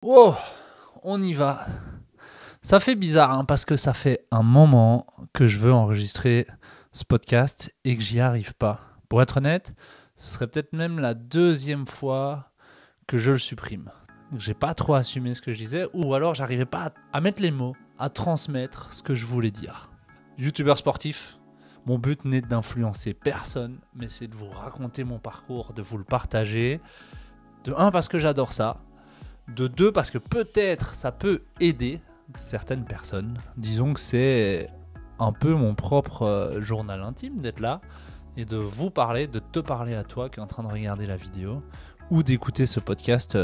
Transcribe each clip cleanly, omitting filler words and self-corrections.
Oh, on y va. Ça fait bizarre parce que ça fait un moment que je veux enregistrer ce podcast et que j'y arrive pas. Pour être honnête, ce serait peut-être même la deuxième fois que je le supprime. J'ai pas trop assumé ce que je disais ou alors j'arrivais pas à mettre les mots, à transmettre ce que je voulais dire. Youtubeur sportif, mon but n'est d'influencer personne, mais c'est de vous raconter mon parcours, de vous le partager. De un, parce que j'adore ça. De deux, parce que peut-être ça peut aider certaines personnes. Disons que c'est un peu mon propre journal intime d'être là et de vous parler, de te parler à toi qui es en train de regarder la vidéo ou d'écouter ce podcast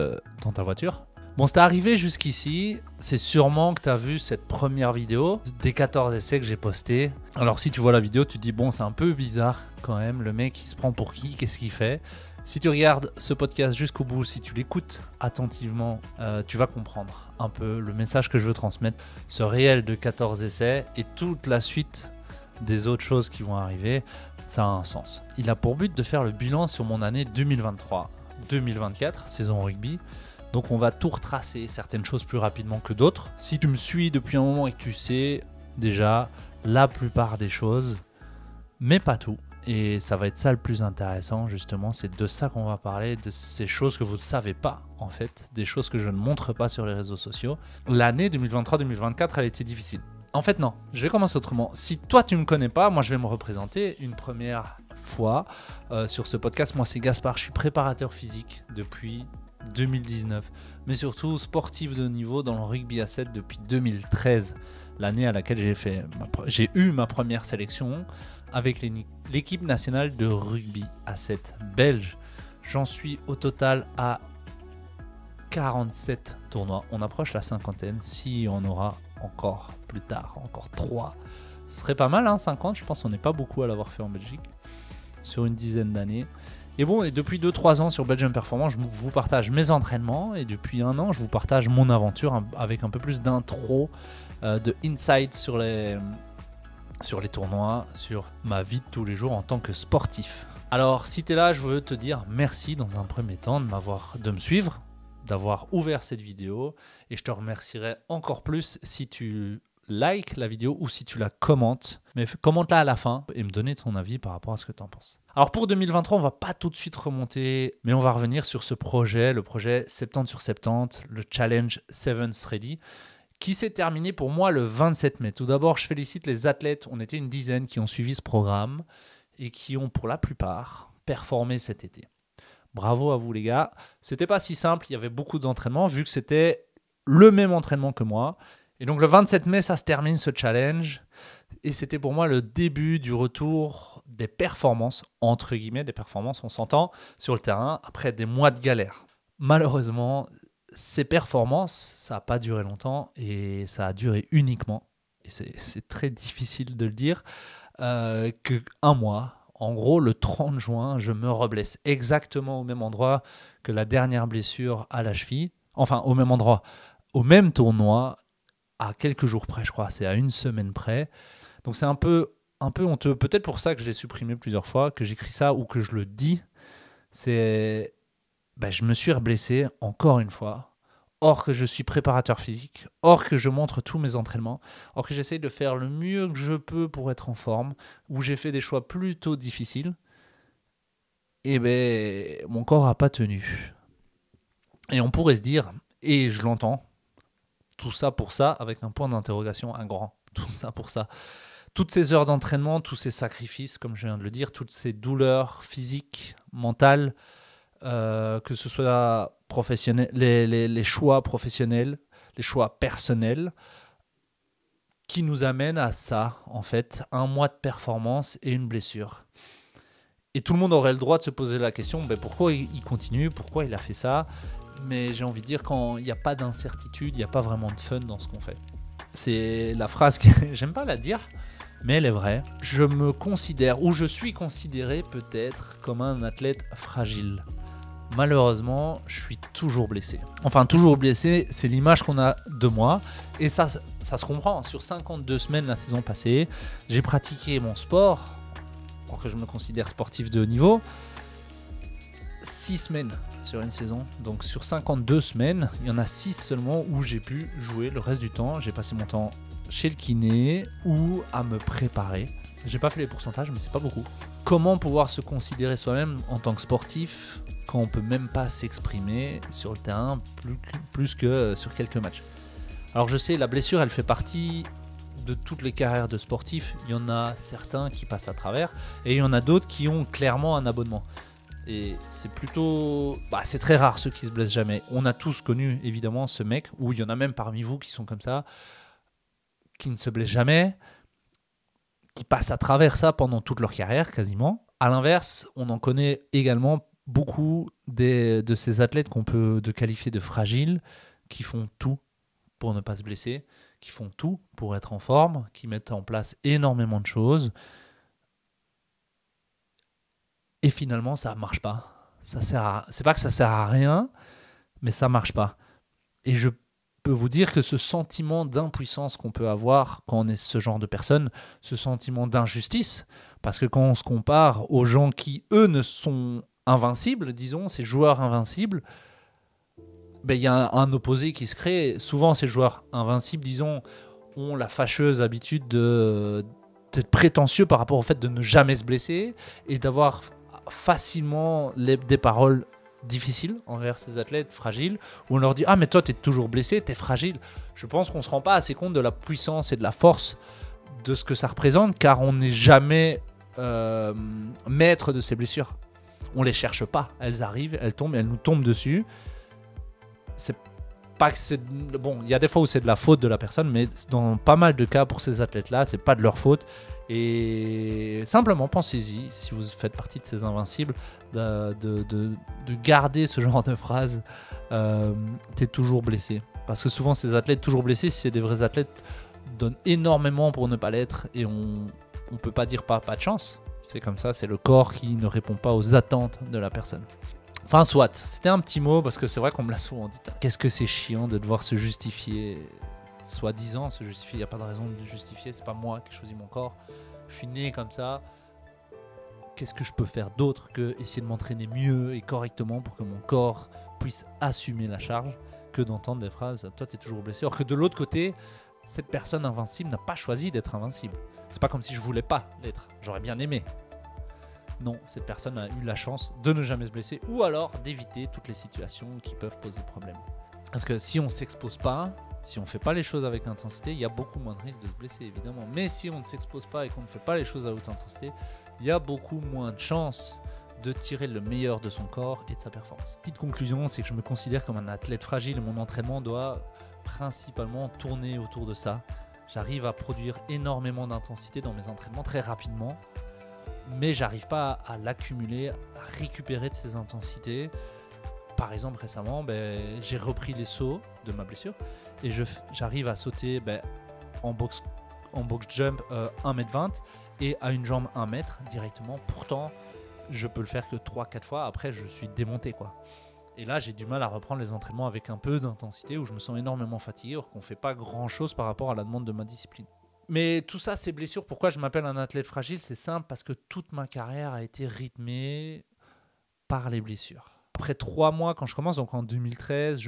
dans ta voiture. Bon, c'est arrivé jusqu'ici, c'est sûrement que tu as vu cette première vidéo des 14 essais que j'ai postés. Alors si tu vois la vidéo, tu te dis bon, c'est un peu bizarre quand même, le mec il se prend pour qui, qu'est-ce qu'il fait? Si tu regardes ce podcast jusqu'au bout, si tu l'écoutes attentivement, tu vas comprendre un peu le message que je veux transmettre. Ce réel de 14 essais et toute la suite des autres choses qui vont arriver, ça a un sens. Il a pour but de faire le bilan sur mon année 2023-2024, saison rugby. Donc on va tout retracer, certaines choses plus rapidement que d'autres. Si tu me suis depuis un moment et que tu sais déjà la plupart des choses, mais pas tout. Et ça va être ça le plus intéressant justement, c'est de ça qu'on va parler, de ces choses que vous ne savez pas en fait, des choses que je ne montre pas sur les réseaux sociaux. L'année 2023-2024, elle a été difficile. En fait non, je vais commencer autrement. Si toi tu ne me connais pas, moi je vais me représenter une première fois sur ce podcast. Moi c'est Gaspard, je suis préparateur physique depuis 2019, mais surtout sportif de haut niveau dans le rugby à 7 depuis 2013, l'année à laquelle j'ai eu ma première sélection avec l'équipe nationale de rugby à 7 belge. J'en suis au total à 47 tournois. On approche la cinquantaine, si on aura encore plus tard, encore 3. Ce serait pas mal, 50, je pense qu'on n'est pas beaucoup à l'avoir fait en Belgique, sur une dizaine d'années. Et bon, et depuis 2-3 ans sur Belgium Performance, je vous partage mes entraînements et depuis 1 an, je vous partage mon aventure avec un peu plus d'intro, de insights sur les tournois, sur ma vie de tous les jours en tant que sportif. Alors, si tu es là, je veux te dire merci dans un premier temps de me suivre, d'avoir ouvert cette vidéo et je te remercierai encore plus si tu like la vidéo ou si tu la commentes, mais commente-la à la fin et me donner ton avis par rapport à ce que tu en penses. Alors pour 2023, on va pas tout de suite remonter, mais on va revenir sur ce projet, le projet 70 sur 70, le challenge 7's Ready, qui s'est terminé pour moi le 27 mai. Tout d'abord, je félicite les athlètes, on était une dizaine qui ont suivi ce programme et qui ont pour la plupart performé cet été. Bravo à vous les gars, c'était pas si simple, il y avait beaucoup d'entraînement vu que c'était le même entraînement que moi. Et donc le 27 mai, ça se termine ce challenge et c'était pour moi le début du retour des performances, entre guillemets des performances, on s'entend, sur le terrain après des mois de galère. Malheureusement, ces performances, ça n'a pas duré longtemps et ça a duré uniquement, et c'est très difficile de le dire, qu'un mois. En gros, le 30 juin, je me reblesse exactement au même endroit que la dernière blessure à la cheville, enfin au même endroit, au même tournoi, à quelques jours près, je crois, c'est à 1 semaine près. Donc c'est un peu honteux, peut-être pour ça que je l'ai supprimé plusieurs fois, que j'écris ça ou que je le dis, c'est... je me suis reblessé encore une fois, or que je suis préparateur physique, or que je montre tous mes entraînements, or que j'essaye de faire le mieux que je peux pour être en forme, où j'ai fait des choix plutôt difficiles, et mon corps n'a pas tenu. Et on pourrait se dire, et je l'entends, tout ça pour ça, avec un point d'interrogation, un grand, tout ça pour ça. Toutes ces heures d'entraînement, tous ces sacrifices, comme je viens de le dire, toutes ces douleurs physiques, mentales, que ce soit professionnel, les choix professionnels, les choix personnels, qui nous amènent à ça, en fait, 1 mois de performance et une blessure. Et tout le monde aurait le droit de se poser la question, pourquoi il continue, pourquoi il a fait ça? Mais j'ai envie de dire, quand il n'y a pas d'incertitude, il n'y a pas vraiment de fun dans ce qu'on fait. C'est la phrase que j'aime pas la dire, mais elle est vraie. Je me considère, ou je suis considéré peut-être comme un athlète fragile. Malheureusement, je suis toujours blessé. Enfin, toujours blessé, c'est l'image qu'on a de moi. Et ça se comprend. Sur 52 semaines la saison passée, j'ai pratiqué mon sport, pour que je me considère sportif de haut niveau, 6 semaines sur une saison. Donc sur 52 semaines, il y en a 6 seulement où j'ai pu jouer. Le reste du temps, j'ai passé mon temps chez le kiné ou à me préparer. J'ai pas fait les pourcentages, mais c'est pas beaucoup. Comment pouvoir se considérer soi-même en tant que sportif quand on peut même pas s'exprimer sur le terrain plus que sur quelques matchs? Alors je sais, la blessure, elle fait partie de toutes les carrières de sportifs. Il y en a certains qui passent à travers et il y en a d'autres qui ont clairement un abonnement. Et c'est plutôt... c'est très rare ceux qui se blessent jamais. On a tous connu évidemment ce mec, ou il y en a même parmi vous qui sont comme ça, qui ne se blessent jamais, qui passent à travers ça pendant toute leur carrière quasiment. À l'inverse, on en connaît également beaucoup de ces athlètes qu'on peut qualifier de fragiles, qui font tout pour ne pas se blesser, qui font tout pour être en forme, qui mettent en place énormément de choses. Et finalement, ça ne marche pas. C'est pas que ça sert à rien, mais ça ne marche pas. Et je peux vous dire que ce sentiment d'impuissance qu'on peut avoir quand on est ce genre de personne, ce sentiment d'injustice, parce que quand on se compare aux gens qui, eux, ne sont invincibles, disons, ces joueurs invincibles, il y a un opposé qui se crée. Souvent, ces joueurs invincibles, disons, ont la fâcheuse habitude d'être prétentieux par rapport au fait de ne jamais se blesser et d'avoir facilement des paroles difficiles envers ces athlètes fragiles, où on leur dit « Ah, mais toi, t'es toujours blessé, t'es fragile ». Je pense qu'on ne se rend pas assez compte de la puissance et de la force de ce que ça représente, car on n'est jamais maître de ces blessures. On ne les cherche pas. Elles arrivent, elles tombent, elles nous tombent dessus. C'est pas que c'est... Bon, il y a des fois où c'est de la faute de la personne, mais dans pas mal de cas pour ces athlètes-là, c'est pas de leur faute. Et simplement, pensez-y, si vous faites partie de ces invincibles, de garder ce genre de phrase t'es toujours blessé. Parce que souvent, ces athlètes toujours blessés, si c'est des vrais athlètes, donnent énormément pour ne pas l'être. Et on peut pas dire pas de chance. C'est comme ça, c'est le corps qui ne répond pas aux attentes de la personne. Enfin, soit, c'était un petit mot parce que c'est vrai qu'on me l'a souvent dit. Qu'est-ce que c'est chiant de devoir se justifier, soi-disant se justifier. Il n'y a pas de raison de justifier, c'est pas moi qui choisis mon corps. Je suis né comme ça. Qu'est-ce que je peux faire d'autre que essayer de m'entraîner mieux et correctement pour que mon corps puisse assumer la charge que d'entendre des phrases « toi t'es toujours blessé ». Alors que de l'autre côté, cette personne invincible n'a pas choisi d'être invincible. C'est pas comme si je voulais pas l'être. J'aurais bien aimé. Non, cette personne a eu la chance de ne jamais se blesser ou alors d'éviter toutes les situations qui peuvent poser problème. Parce que si on ne s'expose pas, si on ne fait pas les choses avec intensité, il y a beaucoup moins de risques de se blesser évidemment. Mais si on ne s'expose pas et qu'on ne fait pas les choses à haute intensité, il y a beaucoup moins de chances de tirer le meilleur de son corps et de sa performance. Petite conclusion, c'est que je me considère comme un athlète fragile et mon entraînement doit principalement tourner autour de ça. J'arrive à produire énormément d'intensité dans mes entraînements très rapidement, mais j'arrive pas à l'accumuler, à récupérer de ces intensités. Par exemple, récemment, j'ai repris les sauts de ma blessure et j'arrive à sauter en box jump 1m20 et à une jambe 1 mètre directement. Pourtant, je peux le faire que 3-4 fois. Après, je suis démonté, quoi. Et là, j'ai du mal à reprendre les entraînements avec un peu d'intensité où je me sens énormément fatigué, alors qu'on ne fait pas grand-chose par rapport à la demande de ma discipline. Mais tout ça, ces blessures, pourquoi je m'appelle un athlète fragile? C'est simple, parce que toute ma carrière a été rythmée par les blessures. Après 3 mois, quand je commence, donc en 2013,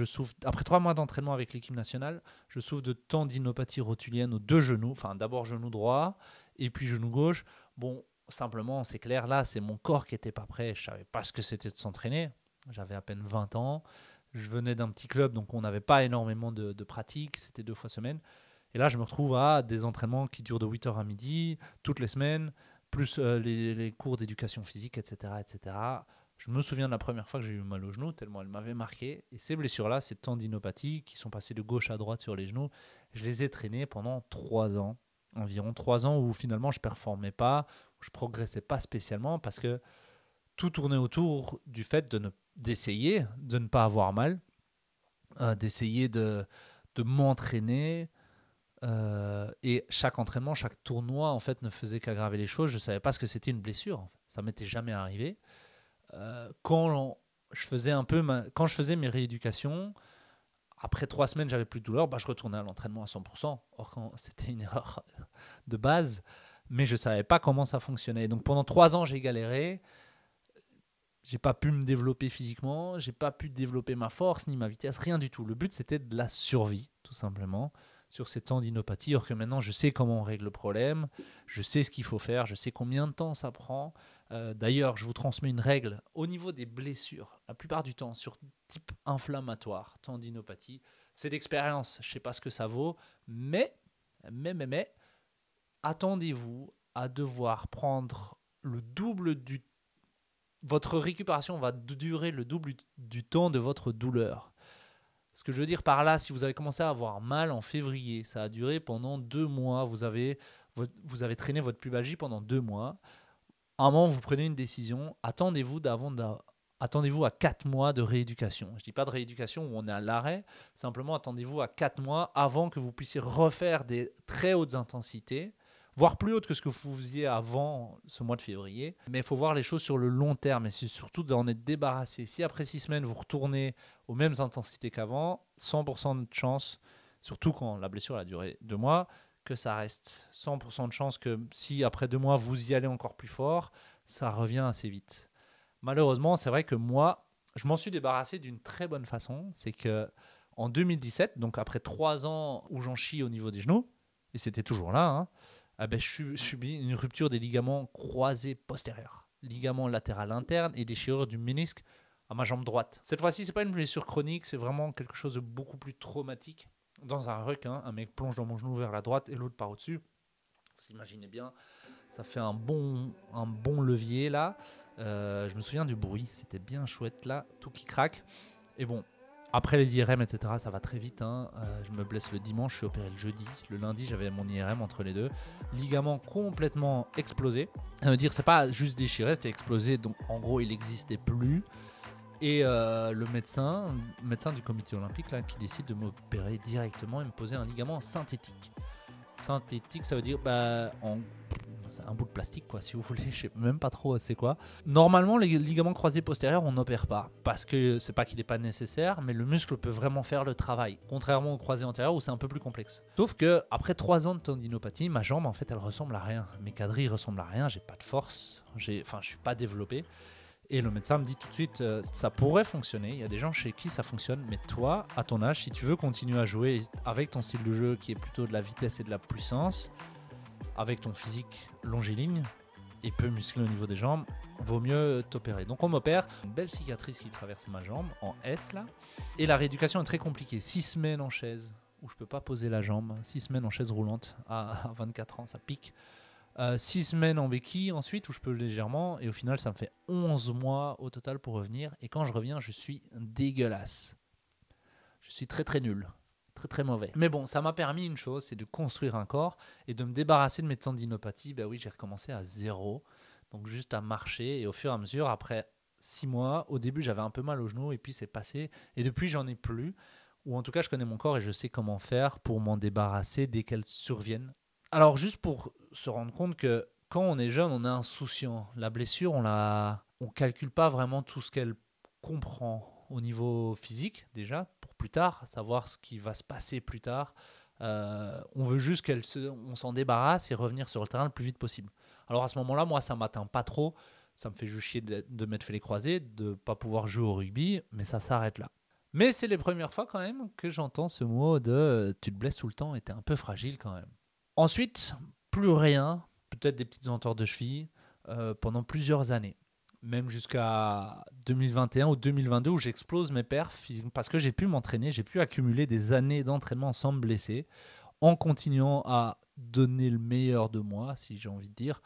après 3 mois d'entraînement avec l'équipe nationale, je souffre de tendinopathie rotulienne aux 2 genoux. Enfin, d'abord genou droit et puis genou gauche. Bon, simplement, c'est clair, là, c'est mon corps qui n'était pas prêt. Je ne savais pas ce que c'était de s'entraîner. J'avais à peine 20 ans. Je venais d'un petit club, donc on n'avait pas énormément de pratique. C'était 2 fois semaine. Et là, je me retrouve à des entraînements qui durent de 8h à midi, toutes les semaines, plus les cours d'éducation physique, etc., etc. Je me souviens de la première fois que j'ai eu mal au genou, tellement elle m'avait marqué. Et ces blessures-là, ces tendinopathies qui sont passées de gauche à droite sur les genoux, je les ai traînées pendant 3 ans. Environ 3 ans où finalement je ne performais pas, où je ne progressais pas spécialement parce que tout tournait autour du fait d'essayer de ne pas avoir mal, d'essayer de m'entraîner. Et chaque entraînement, chaque tournoi en fait ne faisait qu'aggraver les choses. Je ne savais pas ce que c'était une blessure. Ça m'était jamais arrivé. Quand je faisais mes rééducations, après 3 semaines, j'avais plus de douleur. Je retournais à l'entraînement à 100%. Or, c'était une erreur de base, mais je savais pas comment ça fonctionnait. Donc pendant 3 ans, j'ai galéré. J'ai pas pu me développer physiquement, j'ai pas pu développer ma force ni ma vitesse, rien du tout. Le but, c'était de la survie, tout simplement, sur ces tendinopathie. Or que maintenant, je sais comment on règle le problème, je sais ce qu'il faut faire, je sais combien de temps ça prend. D'ailleurs, je vous transmets une règle au niveau des blessures, la plupart du temps, sur type inflammatoire, tendinopathie. C'est d'expérience, je sais pas ce que ça vaut, mais attendez-vous à devoir prendre le double du... Votre récupération va durer le double du temps de votre douleur. Ce que je veux dire par là, si vous avez commencé à avoir mal en février, ça a duré pendant 2 mois, vous avez traîné votre pubalgie pendant 2 mois, à un moment, vous prenez une décision, attendez-vous à 4 mois de rééducation. Je ne dis pas de rééducation où on est à l'arrêt, simplement attendez-vous à 4 mois avant que vous puissiez refaire des très hautes intensités, voire plus hautes que ce que vous faisiez avant ce mois de février. Mais il faut voir les choses sur le long terme et c'est surtout d'en être débarrassé. Si après 6 semaines, vous retournez aux mêmes intensités qu'avant, 100% de chance, surtout quand la blessure a duré 2 mois, que ça reste. 100% de chance que si après 2 mois, vous y allez encore plus fort, ça revient assez vite. Malheureusement, c'est vrai que moi, je m'en suis débarrassé d'une très bonne façon. C'est que en 2017, donc après 3 ans où j'en chie au niveau des genoux, et c'était toujours là, hein, je subis une rupture des ligaments croisés postérieurs, ligament latéral interne et déchirure du ménisque à ma jambe droite. Cette fois-ci, c'est pas une blessure chronique, c'est vraiment quelque chose de beaucoup plus traumatique. Dans un requin, un mec plonge dans mon genou vers la droite et l'autre par au-dessus. Vous imaginez bien, ça fait un bon levier là. Je me souviens du bruit, c'était bien chouette là, tout qui craque. Et bon, après les IRM, etc., ça va très vite. Je me blesse le dimanche, je suis opéré le jeudi. Le lundi, j'avais mon IRM entre les deux. Ligament complètement explosé. Ça veut dire c'est pas juste déchiré, c'était explosé. Donc en gros, il n'existait plus. Et le médecin du comité olympique là, qui décide de m'opérer directement et me poser un ligament synthétique. Synthétique, ça veut dire c'est un bout de plastique, quoi, si vous voulez. Je sais même pas trop c'est quoi. Normalement, les ligaments croisés postérieurs, on n'opère pas parce que c'est pas qu'il n'est pas nécessaire, mais le muscle peut vraiment faire le travail. Contrairement aux croisés antérieurs où c'est un peu plus complexe. Sauf que après 3 ans de tendinopathie, ma jambe, en fait, elle ressemble à rien. Mes quadrilles ressemblent à rien. J'ai pas de force. Je suis pas développé. Et le médecin me dit tout de suite, ça pourrait fonctionner, il y a des gens chez qui ça fonctionne, mais toi, à ton âge, si tu veux continuer à jouer avec ton style de jeu qui est plutôt de la vitesse et de la puissance, avec ton physique longiligne et peu musclé au niveau des jambes, vaut mieux t'opérer. Donc on m'opère, une belle cicatrice qui traverse ma jambe, en S là, et la rééducation est très compliquée. 6 semaines en chaise, où je peux pas poser la jambe, 6 semaines en chaise roulante, à 24 ans, ça pique. 6 semaines en béquille ensuite où je peux légèrement et au final ça me fait 11 mois au total pour revenir et quand je reviens je suis dégueulasse, je suis très très nul, très très mauvais, mais bon ça m'a permis une chose, c'est de construire un corps et de me débarrasser de mes tendinopathies. Oui, j'ai recommencé à zéro, donc juste à marcher et au fur et à mesure après 6 mois, au début j'avais un peu mal au genou et puis c'est passé et depuis j'en ai plus, ou en tout cas je connais mon corps et je sais comment faire pour m'en débarrasser dès qu'elles surviennent. Alors juste pour se rendre compte que quand on est jeune, on est insouciant. La blessure, on calcule pas vraiment tout ce qu'elle comprend au niveau physique déjà, pour plus tard, savoir ce qui va se passer plus tard. On veut juste on s'en débarrasse et revenir sur le terrain le plus vite possible. Alors à ce moment-là, moi, ça m'atteint pas trop. Ça me fait juste chier de m'être fait les croisés, de pas pouvoir jouer au rugby, mais ça s'arrête là. Mais c'est les premières fois quand même que j'entends ce mot de tu te blesses tout le temps et t'es un peu fragile quand même. Ensuite, plus rien, peut-être des petites ententes de cheville pendant plusieurs années, même jusqu'à 2021 ou 2022 où j'explose mes perfs parce que j'ai pu m'entraîner, j'ai pu accumuler des années d'entraînement sans me blesser, en continuant à donner le meilleur de moi, si j'ai envie de dire.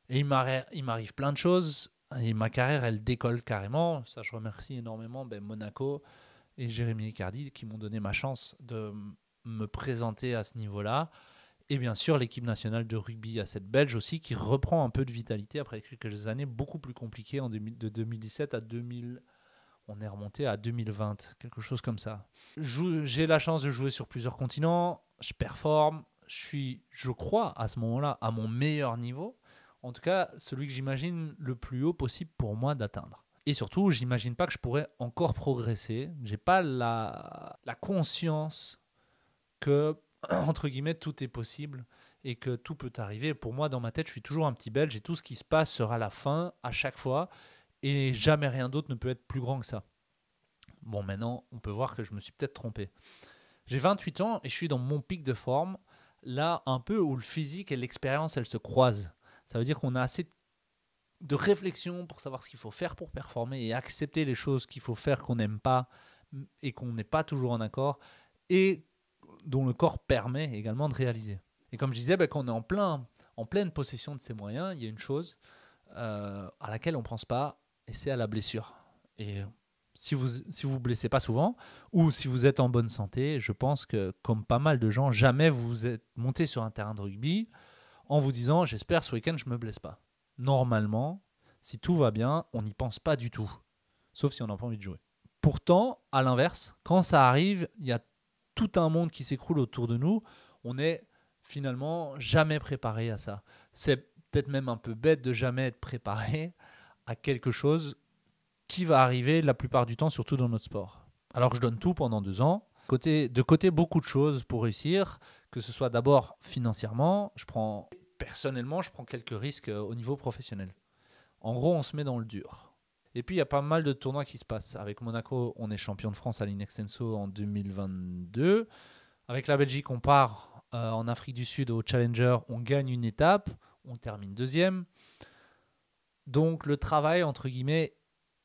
Et il m'arrive plein de choses, et ma carrière, elle décolle carrément. Ça, je remercie énormément Monaco et Jérémy Icardi qui m'ont donné ma chance de me présenter à ce niveau-là. Et bien sûr, l'équipe nationale de rugby à cette belge aussi, qui reprend un peu de vitalité après quelques années beaucoup plus compliquées de 2017 à 2000. On est remonté à 2020, quelque chose comme ça. J'ai la chance de jouer sur plusieurs continents, je performe, je crois, à ce moment-là, à mon meilleur niveau. En tout cas, celui que j'imagine le plus haut possible pour moi d'atteindre. Et surtout, j'imagine pas que je pourrais encore progresser. J'ai pas la conscience que entre guillemets, tout est possible et que tout peut arriver. Pour moi, dans ma tête, je suis toujours un petit Belge et tout ce qui se passe sera la fin à chaque fois. et jamais rien d'autre ne peut être plus grand que ça. Bon, maintenant, on peut voir que je me suis peut-être trompé. J'ai 28 ans et je suis dans mon pic de forme, là un peu où le physique et l'expérience, elles se croisent. Ça veut dire qu'on a assez de réflexion pour savoir ce qu'il faut faire pour performer et accepter les choses qu'il faut faire qu'on n'aime pas et qu'on n'est pas toujours en accord et dont le corps permet également de réaliser. Et comme je disais, quand on est en pleine possession de ses moyens, il y a une chose à laquelle on ne pense pas, et c'est à la blessure. Et si vous blessez pas souvent, ou si vous êtes en bonne santé, je pense que, comme pas mal de gens, jamais vous êtes monté sur un terrain de rugby en vous disant « j'espère ce week-end je me blesse pas ». Normalement, si tout va bien, on n'y pense pas du tout, sauf si on n'a pas envie de jouer. Pourtant, à l'inverse, quand ça arrive, il y a tout un monde qui s'écroule autour de nous. On n'est finalement jamais préparé à ça. C'est peut-être même un peu bête de jamais être préparé à quelque chose qui va arriver la plupart du temps, surtout dans notre sport. Alors je donne tout pendant 2 ans. De côté beaucoup de choses pour réussir, que ce soit d'abord financièrement, personnellement, je prends quelques risques au niveau professionnel. En gros, on se met dans le dur. Et puis, il y a pas mal de tournois qui se passent. Avec Monaco, on est champion de France à l'Inextenso en 2022. Avec la Belgique, on part en Afrique du Sud au Challenger. On gagne une étape. On termine 2e. Donc, le travail, entre guillemets,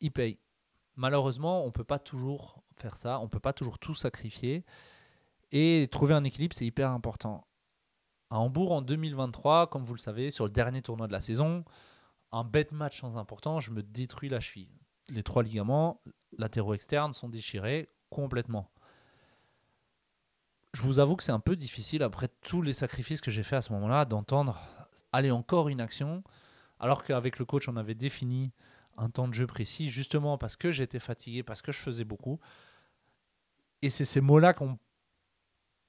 il paye. Malheureusement, on ne peut pas toujours faire ça. On ne peut pas toujours tout sacrifier. Et trouver un équilibre, c'est hyper important. À Hambourg, en 2023, comme vous le savez, sur le dernier tournoi de la saison, un bête match sans important, je me détruis la cheville. Les 3 ligaments latéraux externes sont déchirés complètement. Je vous avoue que c'est un peu difficile, après tous les sacrifices que j'ai fait à ce moment-là, d'entendre « allez, encore une action », alors qu'avec le coach, on avait défini un temps de jeu précis, justement parce que j'étais fatigué, parce que je faisais beaucoup. Et c'est ces mots-là qui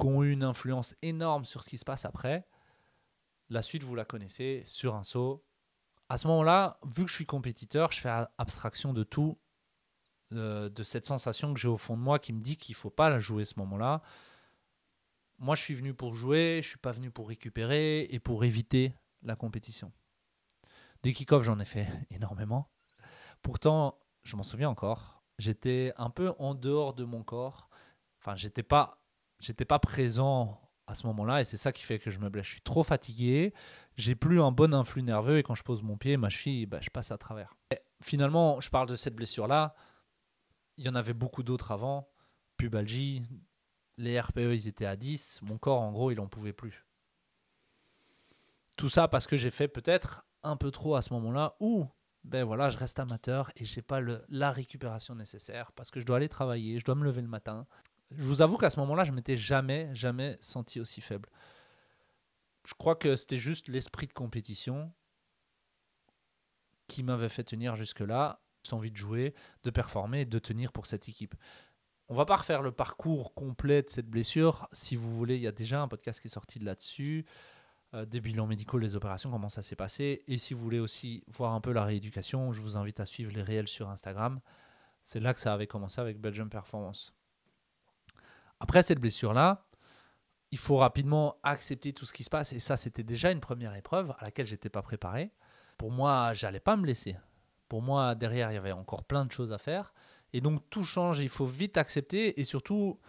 ont eu une influence énorme sur ce qui se passe après. La suite, vous la connaissez, sur un saut. À ce moment-là, vu que je suis compétiteur, je fais abstraction de tout, de cette sensation que j'ai au fond de moi qui me dit qu'il ne faut pas la jouer ce moment-là. Moi, je suis venu pour jouer, je ne suis pas venu pour récupérer et pour éviter la compétition. Des kick-offs, j'en ai fait énormément. Pourtant, je m'en souviens encore, j'étais un peu en dehors de mon corps. Enfin, j'étais pas présent à ce moment-là et c'est ça qui fait que je me blesse. Je suis trop fatigué, j'ai plus un bon influx nerveux et quand je pose mon pied, ma cheville, je passe à travers. Et finalement, je parle de cette blessure-là. Il y en avait beaucoup d'autres avant. Pubalgie, les RPE, ils étaient à 10. Mon corps, en gros, il n'en pouvait plus. Tout ça parce que j'ai fait peut-être un peu trop à ce moment-là où je reste amateur et j'ai pas la récupération nécessaire parce que je dois aller travailler, je dois me lever le matin. Je vous avoue qu'à ce moment-là, je m'étais jamais senti aussi faible. Je crois que c'était juste l'esprit de compétition qui m'avait fait tenir jusque-là, sans envie de jouer, de performer et de tenir pour cette équipe. On va pas refaire le parcours complet de cette blessure. Si vous voulez, il y a déjà un podcast qui est sorti là-dessus. Des bilans médicaux, les opérations, comment ça s'est passé. Et si vous voulez aussi voir un peu la rééducation, je vous invite à suivre les réels sur Instagram. C'est là que ça avait commencé avec Belgium Performance. Après cette blessure-là, il faut rapidement accepter tout ce qui se passe. Et ça, c'était déjà une première épreuve à laquelle je n'étais pas préparé. Pour moi, je n'allais pas me blesser. Pour moi, derrière, il y avait encore plein de choses à faire. Et donc, tout change. Il faut vite accepter. Et surtout,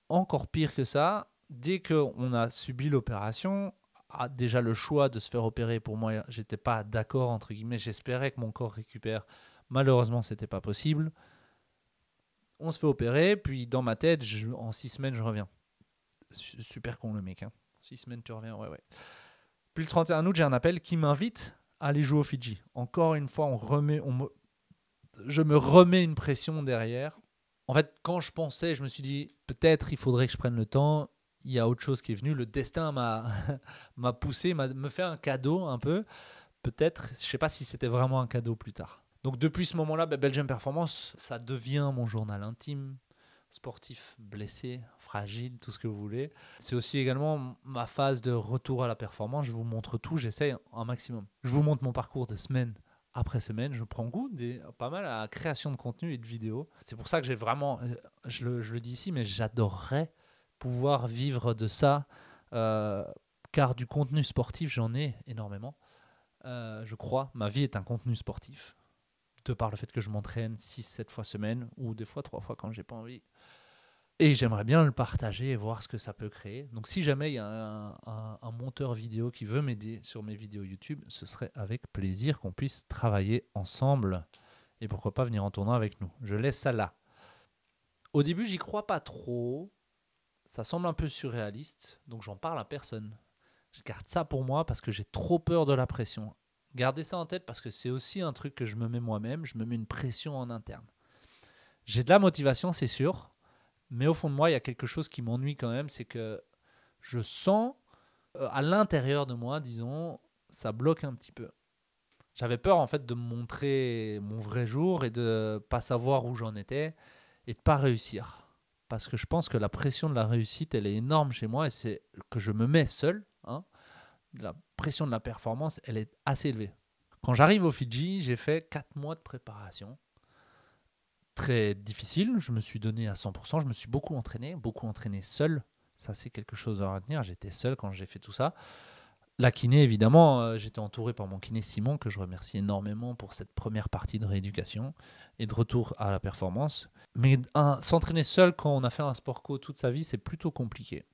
encore pire que ça, dès qu'on a subi l'opération, déjà le choix de se faire opérer, pour moi, je n'étais pas d'accord, entre guillemets. J'espérais que mon corps récupère. Malheureusement, ce n'était pas possible. On se fait opérer. Puis, dans ma tête, en 6 semaines, je reviens. Super con le mec. 6 semaines, tu reviens. Ouais. Puis le 31 août, j'ai un appel qui m'invite à aller jouer au Fidji. Encore une fois, je me remets une pression derrière. En fait, quand je pensais, je me suis dit, peut-être il faudrait que je prenne le temps. Il y a autre chose qui est venu. Le destin m'a poussé, me fait un cadeau un peu. Peut-être, je ne sais pas si c'était vraiment un cadeau plus tard. Donc depuis ce moment-là, Belgium Performance, ça devient mon journal intime. Sportif, blessé, fragile, tout ce que vous voulez. C'est aussi également ma phase de retour à la performance. Je vous montre tout, j'essaie un maximum. Je vous montre mon parcours de semaine après semaine. Je prends goût pas mal à la création de contenu et de vidéos. C'est pour ça que j'ai vraiment, je le dis ici, mais j'adorerais pouvoir vivre de ça, car du contenu sportif, j'en ai énormément. Je crois, ma vie est un contenu sportif. de par le fait que je m'entraîne 6-7 fois semaine ou des fois 3 fois quand j'ai pas envie. Et j'aimerais bien le partager et voir ce que ça peut créer. Donc si jamais il y a un monteur vidéo qui veut m'aider sur mes vidéos YouTube, ce serait avec plaisir qu'on puisse travailler ensemble. Et pourquoi pas venir en tournoi avec nous. Je laisse ça là. Au début, j'y crois pas trop. Ça semble un peu surréaliste. Donc j'en parle à personne. Je garde ça pour moi parce que j'ai trop peur de la pression. Gardez ça en tête parce que c'est aussi un truc que je me mets moi-même. Je me mets une pression en interne. J'ai de la motivation, c'est sûr. Mais au fond de moi, il y a quelque chose qui m'ennuie quand même, c'est que je sens à l'intérieur de moi, disons, ça bloque un petit peu. J'avais peur en fait de me montrer mon vrai jour et de pas savoir où j'en étais et de pas réussir. Parce que je pense que la pression de la réussite, elle est énorme chez moi et c'est que je me mets seul. La pression de la performance, elle est assez élevée. Quand j'arrive au Fidji, j'ai fait 4 mois de préparation. Très difficile, je me suis donné à 100%, je me suis beaucoup entraîné seul, ça c'est quelque chose à retenir, j'étais seul quand j'ai fait tout ça. La kiné évidemment, j'étais entouré par mon kiné Simon que je remercie énormément pour cette première partie de rééducation et de retour à la performance. Mais s'entraîner seul quand on a fait un sport co toute sa vie, c'est plutôt compliqué.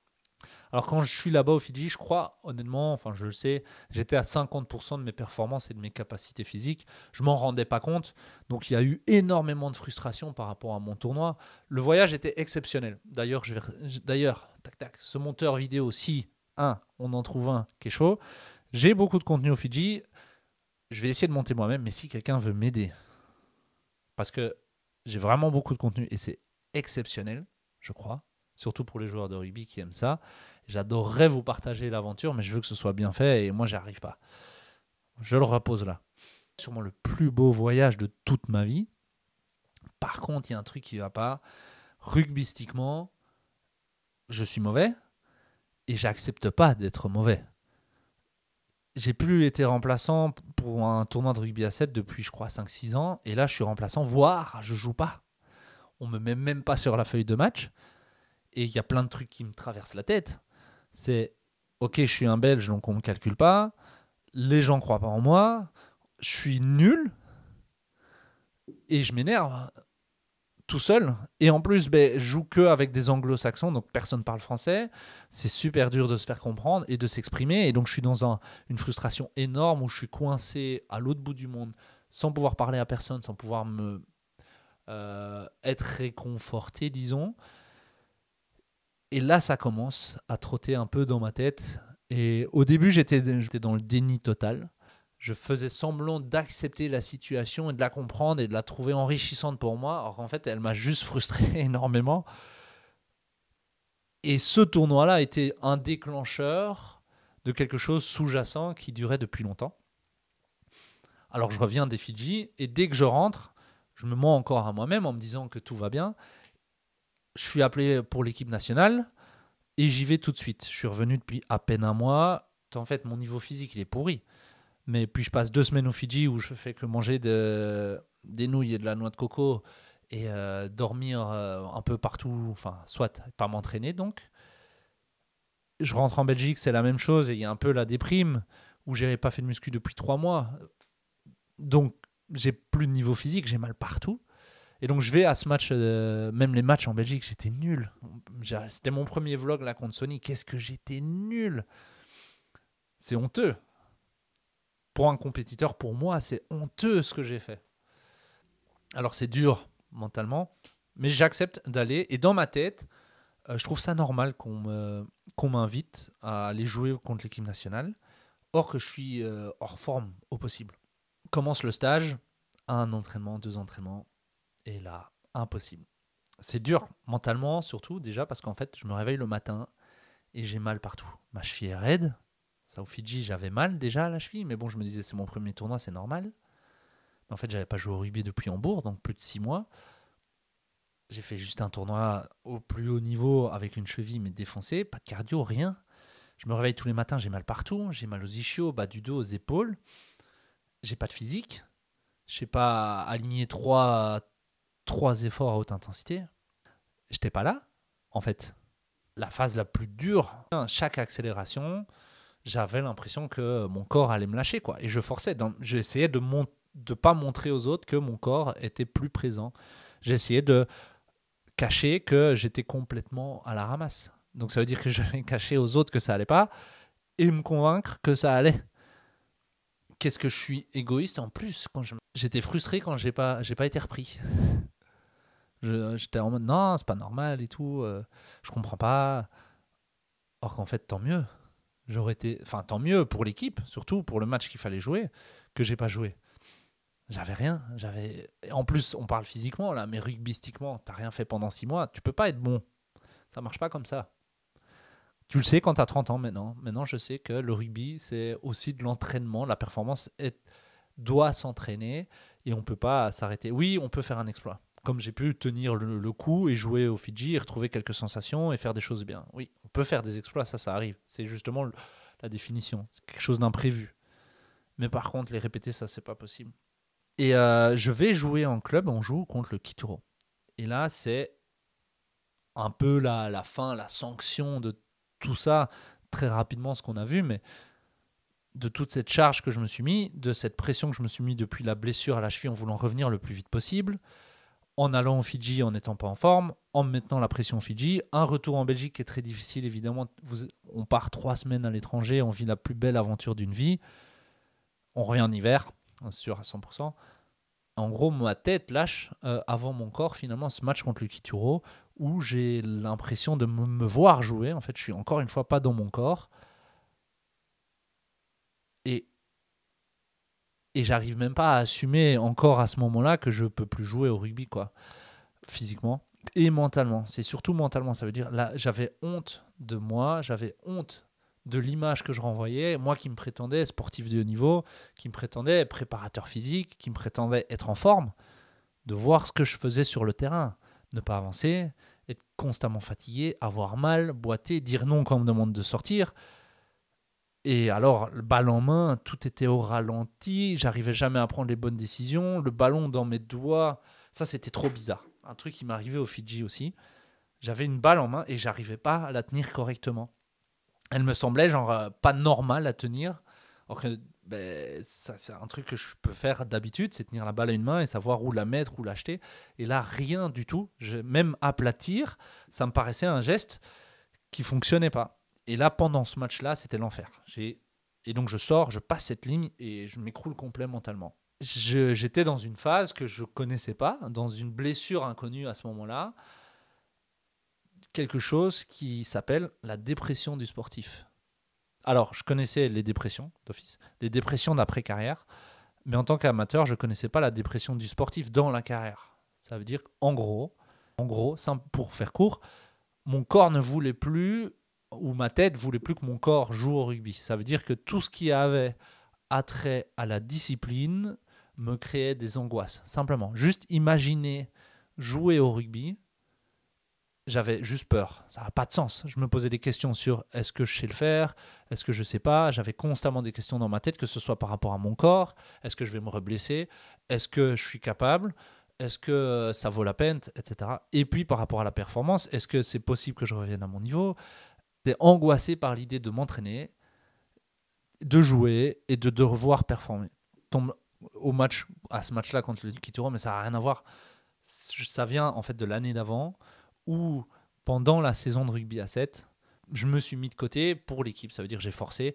Alors quand je suis là-bas au Fidji, je crois honnêtement, enfin je le sais, j'étais à 50% de mes performances et de mes capacités physiques. Je m'en rendais pas compte. Donc il y a eu énormément de frustration par rapport à mon tournoi. Le voyage était exceptionnel. D'ailleurs, ce monteur vidéo, si on en trouve un qui est chaud, j'ai beaucoup de contenu au Fidji. Je vais essayer de monter moi-même, mais si quelqu'un veut m'aider, parce que j'ai vraiment beaucoup de contenu et c'est exceptionnel, je crois. Surtout pour les joueurs de rugby qui aiment ça. J'adorerais vous partager l'aventure, mais je veux que ce soit bien fait et moi, j'y arrive pas. Je le repose là. Sûrement le plus beau voyage de toute ma vie. Par contre, il y a un truc qui ne va pas. Rugbystiquement, je suis mauvais et j'accepte pas d'être mauvais. J'ai plus été remplaçant pour un tournoi de rugby à 7 depuis, je crois, 5-6 ans. Et là, je suis remplaçant, voire je joue pas. On me met même pas sur la feuille de match. Et il y a plein de trucs qui me traversent la tête. C'est, ok, je suis un Belge, donc on ne me calcule pas. Les gens ne croient pas en moi. Je suis nul. Et je m'énerve tout seul. Et en plus, je joue que avec des anglo-saxons, donc personne ne parle français. C'est super dur de se faire comprendre et de s'exprimer. Et donc, je suis dans une frustration énorme où je suis coincé à l'autre bout du monde, sans pouvoir parler à personne, sans pouvoir me être réconforté, disons. Et là, ça commence à trotter un peu dans ma tête. Et au début, j'étais dans le déni total. Je faisais semblant d'accepter la situation et de la comprendre et de la trouver enrichissante pour moi. Alors qu'en fait, elle m'a juste frustré énormément. Et ce tournoi-là a été un déclencheur de quelque chose sous-jacent qui durait depuis longtemps. Alors je reviens des Fidji et dès que je rentre, je me mens encore à moi-même en me disant que tout va bien. Je suis appelé pour l'équipe nationale et j'y vais tout de suite. Je suis revenu depuis à peine un mois. En fait, mon niveau physique, il est pourri. Mais puis je passe 2 semaines au Fidji où je fais que manger des nouilles et de la noix de coco et dormir un peu partout, enfin, soit pas m'entraîner donc. Je rentre en Belgique, c'est la même chose et il y a un peu la déprime où j'ai pas fait de muscu depuis 3 mois. Donc, j'ai plus de niveau physique, j'ai mal partout. Et donc, je vais à ce match, même les matchs en Belgique, j'étais nul. C'était mon premier vlog là contre Sony. Qu'est-ce que j'étais nul! C'est honteux. Pour un compétiteur, pour moi, c'est honteux ce que j'ai fait. Alors, c'est dur mentalement, mais j'accepte d'aller. Et dans ma tête, je trouve ça normal qu'on m'invite à aller jouer contre l'équipe nationale, or que je suis hors forme au possible. Commence le stage, 1 entraînement, 2 entraînements, et là, impossible. C'est dur mentalement, surtout déjà parce qu'en fait, je me réveille le matin et j'ai mal partout. Ma cheville est raide. Ça, au Fidji, j'avais mal déjà à la cheville, mais bon, je me disais, c'est mon premier tournoi, c'est normal. Mais en fait, j'avais pas joué au rugby depuis Hambourg, donc plus de 6 mois. J'ai fait juste un tournoi au plus haut niveau avec une cheville mais défoncée, pas de cardio, rien. Je me réveille tous les matins, j'ai mal partout, j'ai mal aux ischios, au bas du dos, aux épaules. J'ai pas de physique. Je sais pas aligner trois efforts à haute intensité. J'étais pas là, en fait. La phase la plus dure, chaque accélération, j'avais l'impression que mon corps allait me lâcher, quoi. Et je forçais. J'essayais de de pas montrer aux autres que mon corps était plus présent. J'ai essayé de cacher que j'étais complètement à la ramasse. Donc ça veut dire que je vais cacher aux autres que ça allait pas et me convaincre que ça allait. Qu'est-ce que je suis égoïste en plus quand j'étais frustré quand j'ai pas été repris. J'étais en mode non, c'est pas normal et tout, je comprends pas. Or qu'en fait, tant mieux. Tant mieux pour l'équipe, surtout pour le match qu'il fallait jouer, que j'ai pas joué. J'avais rien. En plus, on parle physiquement là, mais rugbystiquement, t'as rien fait pendant 6 mois, tu peux pas être bon. Ça marche pas comme ça. Tu le sais quand t'as 30 ans maintenant. Maintenant, je sais que le rugby, c'est aussi de l'entraînement. La performance doit s'entraîner et on peut pas s'arrêter. Oui, on peut faire un exploit. Comme j'ai pu tenir le coup et jouer au Fidji et retrouver quelques sensations et faire des choses bien. Oui, on peut faire des exploits, ça arrive. C'est justement la définition. C'est quelque chose d'imprévu. Mais par contre, les répéter, ça, c'est pas possible. Et je vais jouer en club, on joue contre le Kituro. Et là, c'est un peu la fin, la sanction de tout ça, très rapidement ce qu'on a vu, mais de toute cette charge que je me suis mis, de cette pression que je me suis mis depuis la blessure à la cheville en voulant revenir le plus vite possible, en allant au Fidji en n'étant pas en forme, en me mettant la pression au Fidji, un retour en Belgique qui est très difficile évidemment, on part 3 semaines à l'étranger, on vit la plus belle aventure d'une vie, on revient en hiver, sûr à 100%. En gros, ma tête lâche avant mon corps, finalement, ce match contre le Kituro, où j'ai l'impression de me voir jouer. En fait, je suis encore une fois pas dans mon corps. Et j'arrive même pas à assumer encore à ce moment-là que je peux plus jouer au rugby, quoi, physiquement et mentalement. C'est surtout mentalement, ça veut dire, là, j'avais honte de moi, j'avais honte de l'image que je renvoyais, moi qui me prétendais sportif de haut niveau, qui me prétendais préparateur physique, qui me prétendait être en forme, de voir ce que je faisais sur le terrain, ne pas avancer, être constamment fatigué, avoir mal, boiter, dire non quand on me demande de sortir. Et alors, le balle en main, tout était au ralenti, j'arrivais jamais à prendre les bonnes décisions, le ballon dans mes doigts, ça c'était trop bizarre. Un truc qui m'arrivait au Fidji aussi, j'avais une balle en main et j'arrivais pas à la tenir correctement. Elle me semblait genre pas normale à tenir, alors que ça, c'est un truc que je peux faire d'habitude, c'est tenir la balle à une main et savoir où la mettre, où l'acheter. Et là, rien du tout. Même aplatir, ça me paraissait un geste qui fonctionnait pas. Et là, pendant ce match-là, c'était l'enfer. Et donc, je sors, je passe cette ligne et je m'écroule complètement mentalement. J'étais dans une phase que je connaissais pas, dans une blessure inconnue à ce moment-là, quelque chose qui s'appelle la dépression du sportif. Alors, je connaissais les dépressions d'office, les dépressions d'après-carrière, mais en tant qu'amateur, je ne connaissais pas la dépression du sportif dans la carrière. Ça veut dire qu'en gros, simple, pour faire court, mon corps ne voulait plus, ou ma tête voulait plus que mon corps joue au rugby. Ça veut dire que tout ce qui avait attrait à la discipline me créait des angoisses. Simplement, juste imaginer jouer au rugby, j'avais juste peur. Ça n'a pas de sens. Je me posais des questions sur est-ce que je sais le faire, est-ce que je ne sais pas. J'avais constamment des questions dans ma tête, que ce soit par rapport à mon corps, est-ce que je vais me reblesser, est-ce que je suis capable, est-ce que ça vaut la peine, etc. Et puis par rapport à la performance, est-ce que c'est possible que je revienne à mon niveau. J'étais angoissé par l'idée de m'entraîner, de jouer et de devoir performer. Tombe à ce match-là contre le Kituro, mais ça n'a rien à voir. Ça vient en fait de l'année d'avant, où pendant la saison de rugby à 7, je me suis mis de côté pour l'équipe. Ça veut dire que j'ai forcé,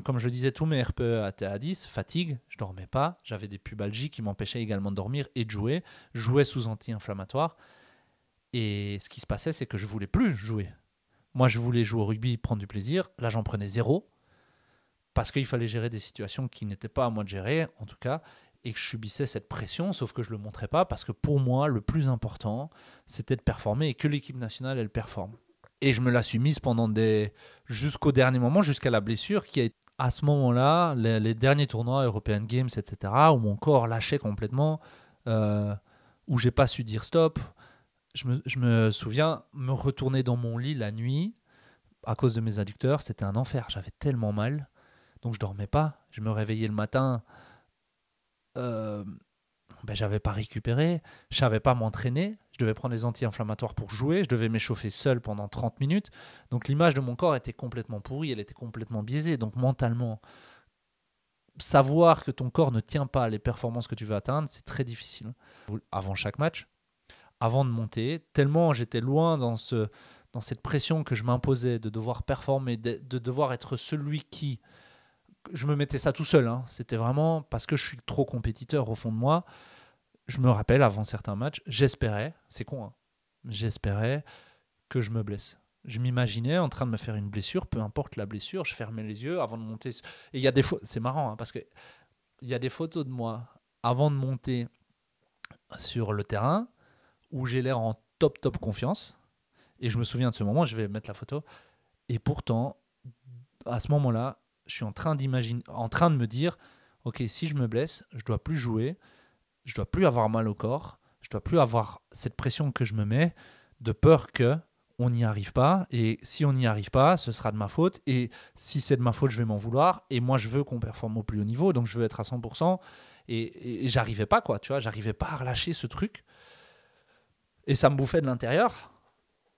comme je disais, tous mes RPE étaient à 10, fatigue, je ne dormais pas, j'avais des pubalgies qui m'empêchaient également de dormir et de jouer. Je jouais sous anti-inflammatoire. Et ce qui se passait, c'est que je ne voulais plus jouer. Moi, je voulais jouer au rugby, prendre du plaisir. Là, j'en prenais 0, parce qu'il fallait gérer des situations qui n'étaient pas à moi de gérer, en tout cas, et que je subissais cette pression, sauf que je ne le montrais pas, parce que pour moi, le plus important, c'était de performer et que l'équipe nationale, elle performe. Et je me la suis mise jusqu'au dernier moment, jusqu'à la blessure, qui a à ce moment-là, les derniers tournois, European Games, etc., où mon corps lâchait complètement, où j'ai pas su dire stop. Je me souviens me retourner dans mon lit la nuit, à cause de mes adducteurs, c'était un enfer, j'avais tellement mal, donc je dormais pas. Je me réveillais le matin, j'avais pas récupéré, je savais pas m'entraîner, je devais prendre les anti-inflammatoires pour jouer, je devais m'échauffer seul pendant 30 minutes, donc l'image de mon corps était complètement pourrie, elle était complètement biaisée, donc mentalement, savoir que ton corps ne tient pas les performances que tu veux atteindre, c'est très difficile. Avant chaque match, avant de monter, tellement j'étais loin dans cette pression que je m'imposais de devoir performer, de devoir être celui qui... Je me mettais ça tout seul, hein. C'était vraiment parce que je suis trop compétiteur au fond de moi. Je me rappelle, avant certains matchs, j'espérais, c'est con, hein, j'espérais que je me blesse. Je m'imaginais en train de me faire une blessure, peu importe la blessure, je fermais les yeux avant de monter. Et il y a des c'est marrant, hein, parce que il y a des photos de moi avant de monter sur le terrain où j'ai l'air en top confiance. Et je me souviens de ce moment, je vais mettre la photo. Et pourtant, à ce moment-là, je suis en train de me dire, ok, si je me blesse, je dois plus jouer, je dois plus avoir mal au corps, je dois plus avoir cette pression que je me mets, de peur que on n'y arrive pas. Et si on n'y arrive pas, ce sera de ma faute. Et si c'est de ma faute, je vais m'en vouloir. Et moi, je veux qu'on performe au plus haut niveau, donc je veux être à 100%. Et j'arrivais pas, quoi, tu vois, j'arrivais pas à relâcher ce truc. Et ça me bouffait de l'intérieur.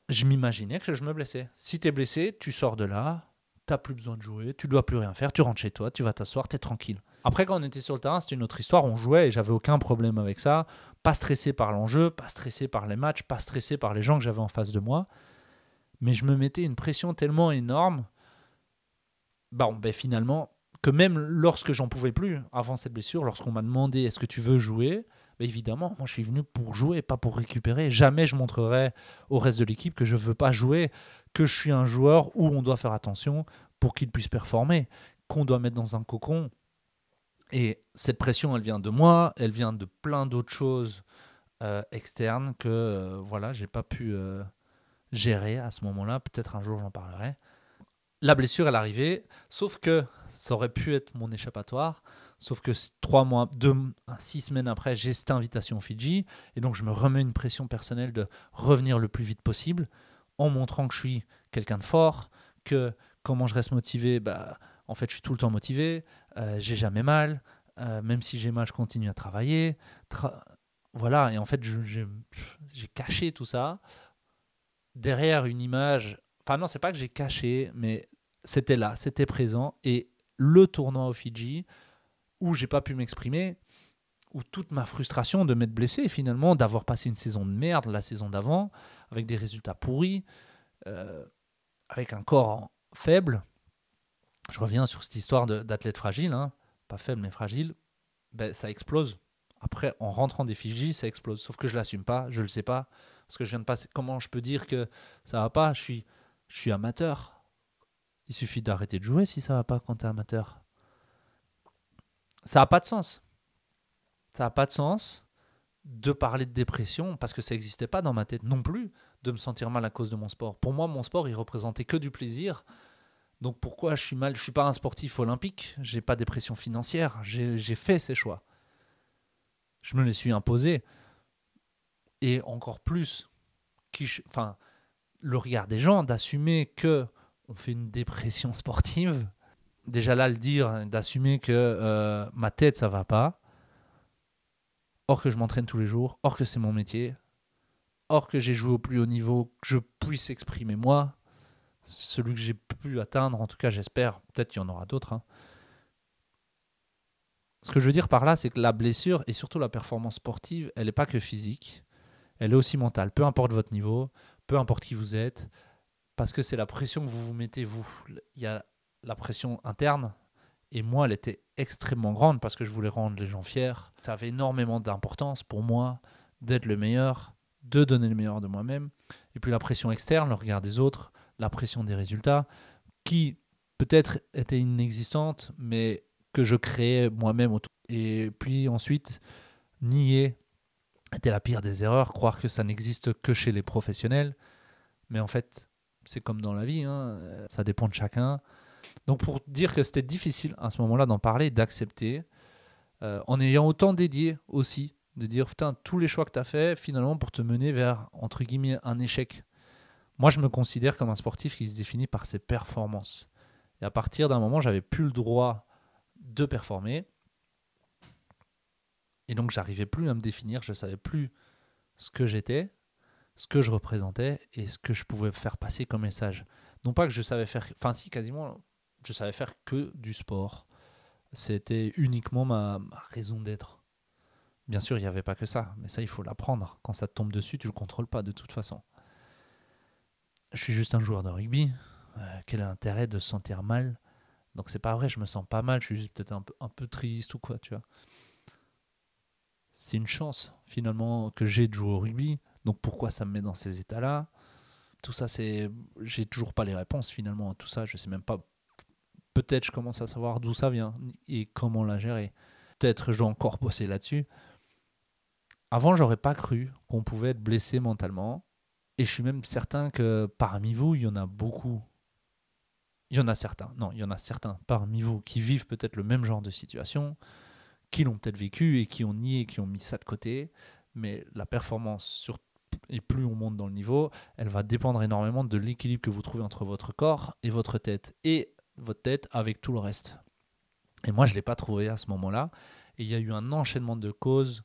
Je m'imaginais que je me blessais. Si tu es blessé, tu sors de là, tu n'as plus besoin de jouer, tu dois plus rien faire, tu rentres chez toi, tu vas t'asseoir, tu es tranquille. Après, quand on était sur le terrain, c'était une autre histoire, on jouait et j'avais aucun problème avec ça. Pas stressé par l'enjeu, pas stressé par les matchs, pas stressé par les gens que j'avais en face de moi. Mais je me mettais une pression tellement énorme, finalement, que même lorsque j'en pouvais plus, avant cette blessure, lorsqu'on m'a demandé est-ce que tu veux jouer, évidemment, moi je suis venu pour jouer, pas pour récupérer. Jamais je montrerai au reste de l'équipe que je ne veux pas jouer, que je suis un joueur où on doit faire attention pour qu'il puisse performer, qu'on doit mettre dans un cocon. Et cette pression, elle vient de moi, elle vient de plein d'autres choses externes que j'ai pas pu gérer à ce moment-là. Peut-être un jour j'en parlerai. La blessure, elle arrivait, sauf que ça aurait pu être mon échappatoire. Sauf que 6 semaines après, j'ai cette invitation au Fidji. Et donc, je me remets une pression personnelle de revenir le plus vite possible en montrant que je suis quelqu'un de fort, que comment je reste motivé, en fait, je suis tout le temps motivé, j'ai jamais mal. Même si j'ai mal, je continue à travailler. Voilà, et en fait, j'ai caché tout ça derrière une image. Enfin non, c'est pas que j'ai caché, mais c'était là, c'était présent. Et le tournoi au Fidji, où j'ai pas pu m'exprimer, où toute ma frustration de m'être blessé finalement, d'avoir passé une saison de merde la saison d'avant, avec des résultats pourris, avec un corps faible. Je reviens sur cette histoire d'athlète fragile, hein, pas faible mais fragile, ça explose. Après, en rentrant des Fidji, ça explose. Sauf que je l'assume pas, je le sais pas. Parce que je viens de passer. Comment je peux dire que ça va pas ? Je suis amateur. Il suffit d'arrêter de jouer si ça va pas quand tu es amateur. Ça n'a pas de sens. Ça n'a pas de sens de parler de dépression parce que ça n'existait pas dans ma tête non plus de me sentir mal à cause de mon sport. Pour moi, mon sport, il représentait que du plaisir. Donc pourquoi je suis mal ? Je suis pas un sportif olympique. J'ai pas de pression financière. J'ai fait ces choix. Je me les suis imposés. Et encore plus, le regard des gens, d'assumer que on fait une dépression sportive. Déjà là, le dire, d'assumer que ma tête, ça va pas. Or que je m'entraîne tous les jours, or que c'est mon métier, or que j'ai joué au plus haut niveau, que je puisse exprimer moi, celui que j'ai pu atteindre, en tout cas j'espère, peut-être qu'il y en aura d'autres. Hein. Ce que je veux dire par là, c'est que la blessure, et surtout la performance sportive, elle n'est pas que physique, elle est aussi mentale, peu importe votre niveau, peu importe qui vous êtes, parce que c'est la pression que vous vous mettez, vous. Il y a la pression interne, et moi, elle était extrêmement grande parce que je voulais rendre les gens fiers. Ça avait énormément d'importance pour moi d'être le meilleur, de donner le meilleur de moi-même. Et puis la pression externe, le regard des autres, la pression des résultats, qui peut-être était inexistante, mais que je créais moi-même autour. Et puis ensuite, nier était la pire des erreurs, croire que ça n'existe que chez les professionnels. Mais en fait, c'est comme dans la vie, hein, ça dépend de chacun. Donc pour dire que c'était difficile à ce moment-là d'en parler, d'accepter, en ayant autant dédié aussi, de dire putain, tous les choix que tu as faits finalement pour te mener vers, entre guillemets, un échec. Moi, je me considère comme un sportif qui se définit par ses performances. Et à partir d'un moment, j'avais plus le droit de performer. Et donc, j'arrivais plus à me définir, je savais plus ce que j'étais, ce que je représentais et ce que je pouvais faire passer comme message. Non pas que je savais faire, enfin si, quasiment, je savais faire que du sport. C'était uniquement ma raison d'être. Bien sûr, il n'y avait pas que ça, mais ça, il faut l'apprendre. Quand ça te tombe dessus, tu ne le contrôles pas de toute façon. Je suis juste un joueur de rugby. Quel est l'intérêt de se sentir mal? Donc c'est pas vrai, je me sens pas mal, je suis juste peut-être un peu triste ou quoi, tu vois. C'est une chance finalement que j'ai de jouer au rugby. Donc pourquoi ça me met dans ces états-là? Tout ça, j'ai toujours pas les réponses finalement à tout ça. Je sais même pas. Peut-être je commence à savoir d'où ça vient et comment la gérer. Peut-être je dois encore bosser là-dessus. Avant, j'aurais pas cru qu'on pouvait être blessé mentalement. Et je suis même certain que parmi vous, il y en a beaucoup. Il y en a certains. Non, il y en a certains parmi vous qui vivent peut-être le même genre de situation, qui l'ont peut-être vécu et qui ont nié, qui ont mis ça de côté. Mais la performance, et plus on monte dans le niveau, elle va dépendre énormément de l'équilibre que vous trouvez entre votre corps et votre tête. Et votre tête avec tout le reste. Et moi, je ne l'ai pas trouvé à ce moment-là. Et il y a eu un enchaînement de causes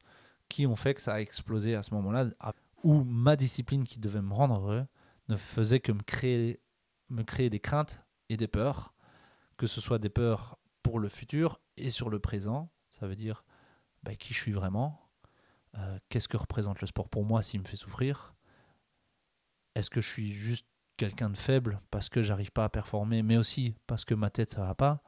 qui ont fait que ça a explosé à ce moment-là, où ma discipline qui devait me rendre heureux ne faisait que me créer des craintes et des peurs, que ce soit des peurs pour le futur et sur le présent. Ça veut dire qui je suis vraiment, qu'est-ce que représente le sport pour moi s'il me fait souffrir, est-ce que je suis juste quelqu'un de faible parce que j'arrive pas à performer, mais aussi parce que ma tête ça va pas,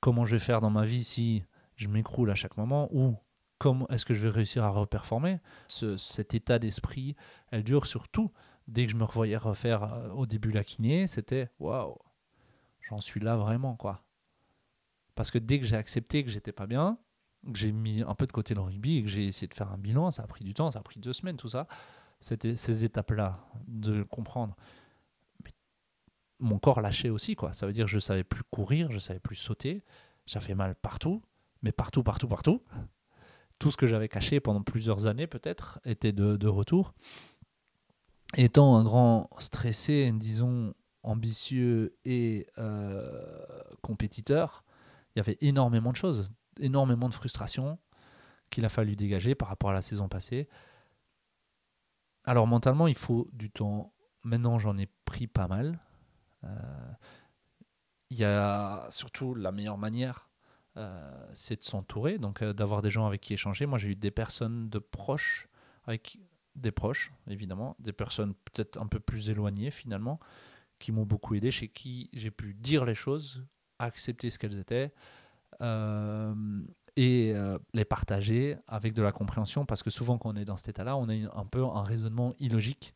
comment je vais faire dans ma vie si je m'écroule à chaque moment, ou comment est-ce que je vais réussir à reperformer. Cet état d'esprit, elle dure surtout dès que je me revoyais refaire au début la kiné, c'était waouh, j'en suis là vraiment quoi. Parce que dès que j'ai accepté que j'étais pas bien, que j'ai mis un peu de côté le rugby et que j'ai essayé de faire un bilan, ça a pris du temps, ça a pris 2 semaines, tout ça. C'était ces étapes-là de comprendre. Mais mon corps lâchait aussi, quoi. Ça veut dire que je savais plus courir, je savais plus sauter. Ça fait mal partout, mais partout, partout, partout. Tout ce que j'avais caché pendant plusieurs années, peut-être, était de retour. Étant un grand stressé, disons, ambitieux et compétiteur, il y avait énormément de choses, énormément de frustration qu'il a fallu dégager par rapport à la saison passée. Alors mentalement, il faut du temps. Maintenant, j'en ai pris pas mal. Il y a surtout la meilleure manière, c'est de s'entourer, donc d'avoir des gens avec qui échanger. Moi, j'ai eu des personnes de proches, avec des proches, évidemment, des personnes peut-être un peu plus éloignées finalement, qui m'ont beaucoup aidé, chez qui j'ai pu dire les choses, accepter ce qu'elles étaient, euh, et les partager avec de la compréhension, parce que souvent quand on est dans cet état-là, on a un peu un raisonnement illogique,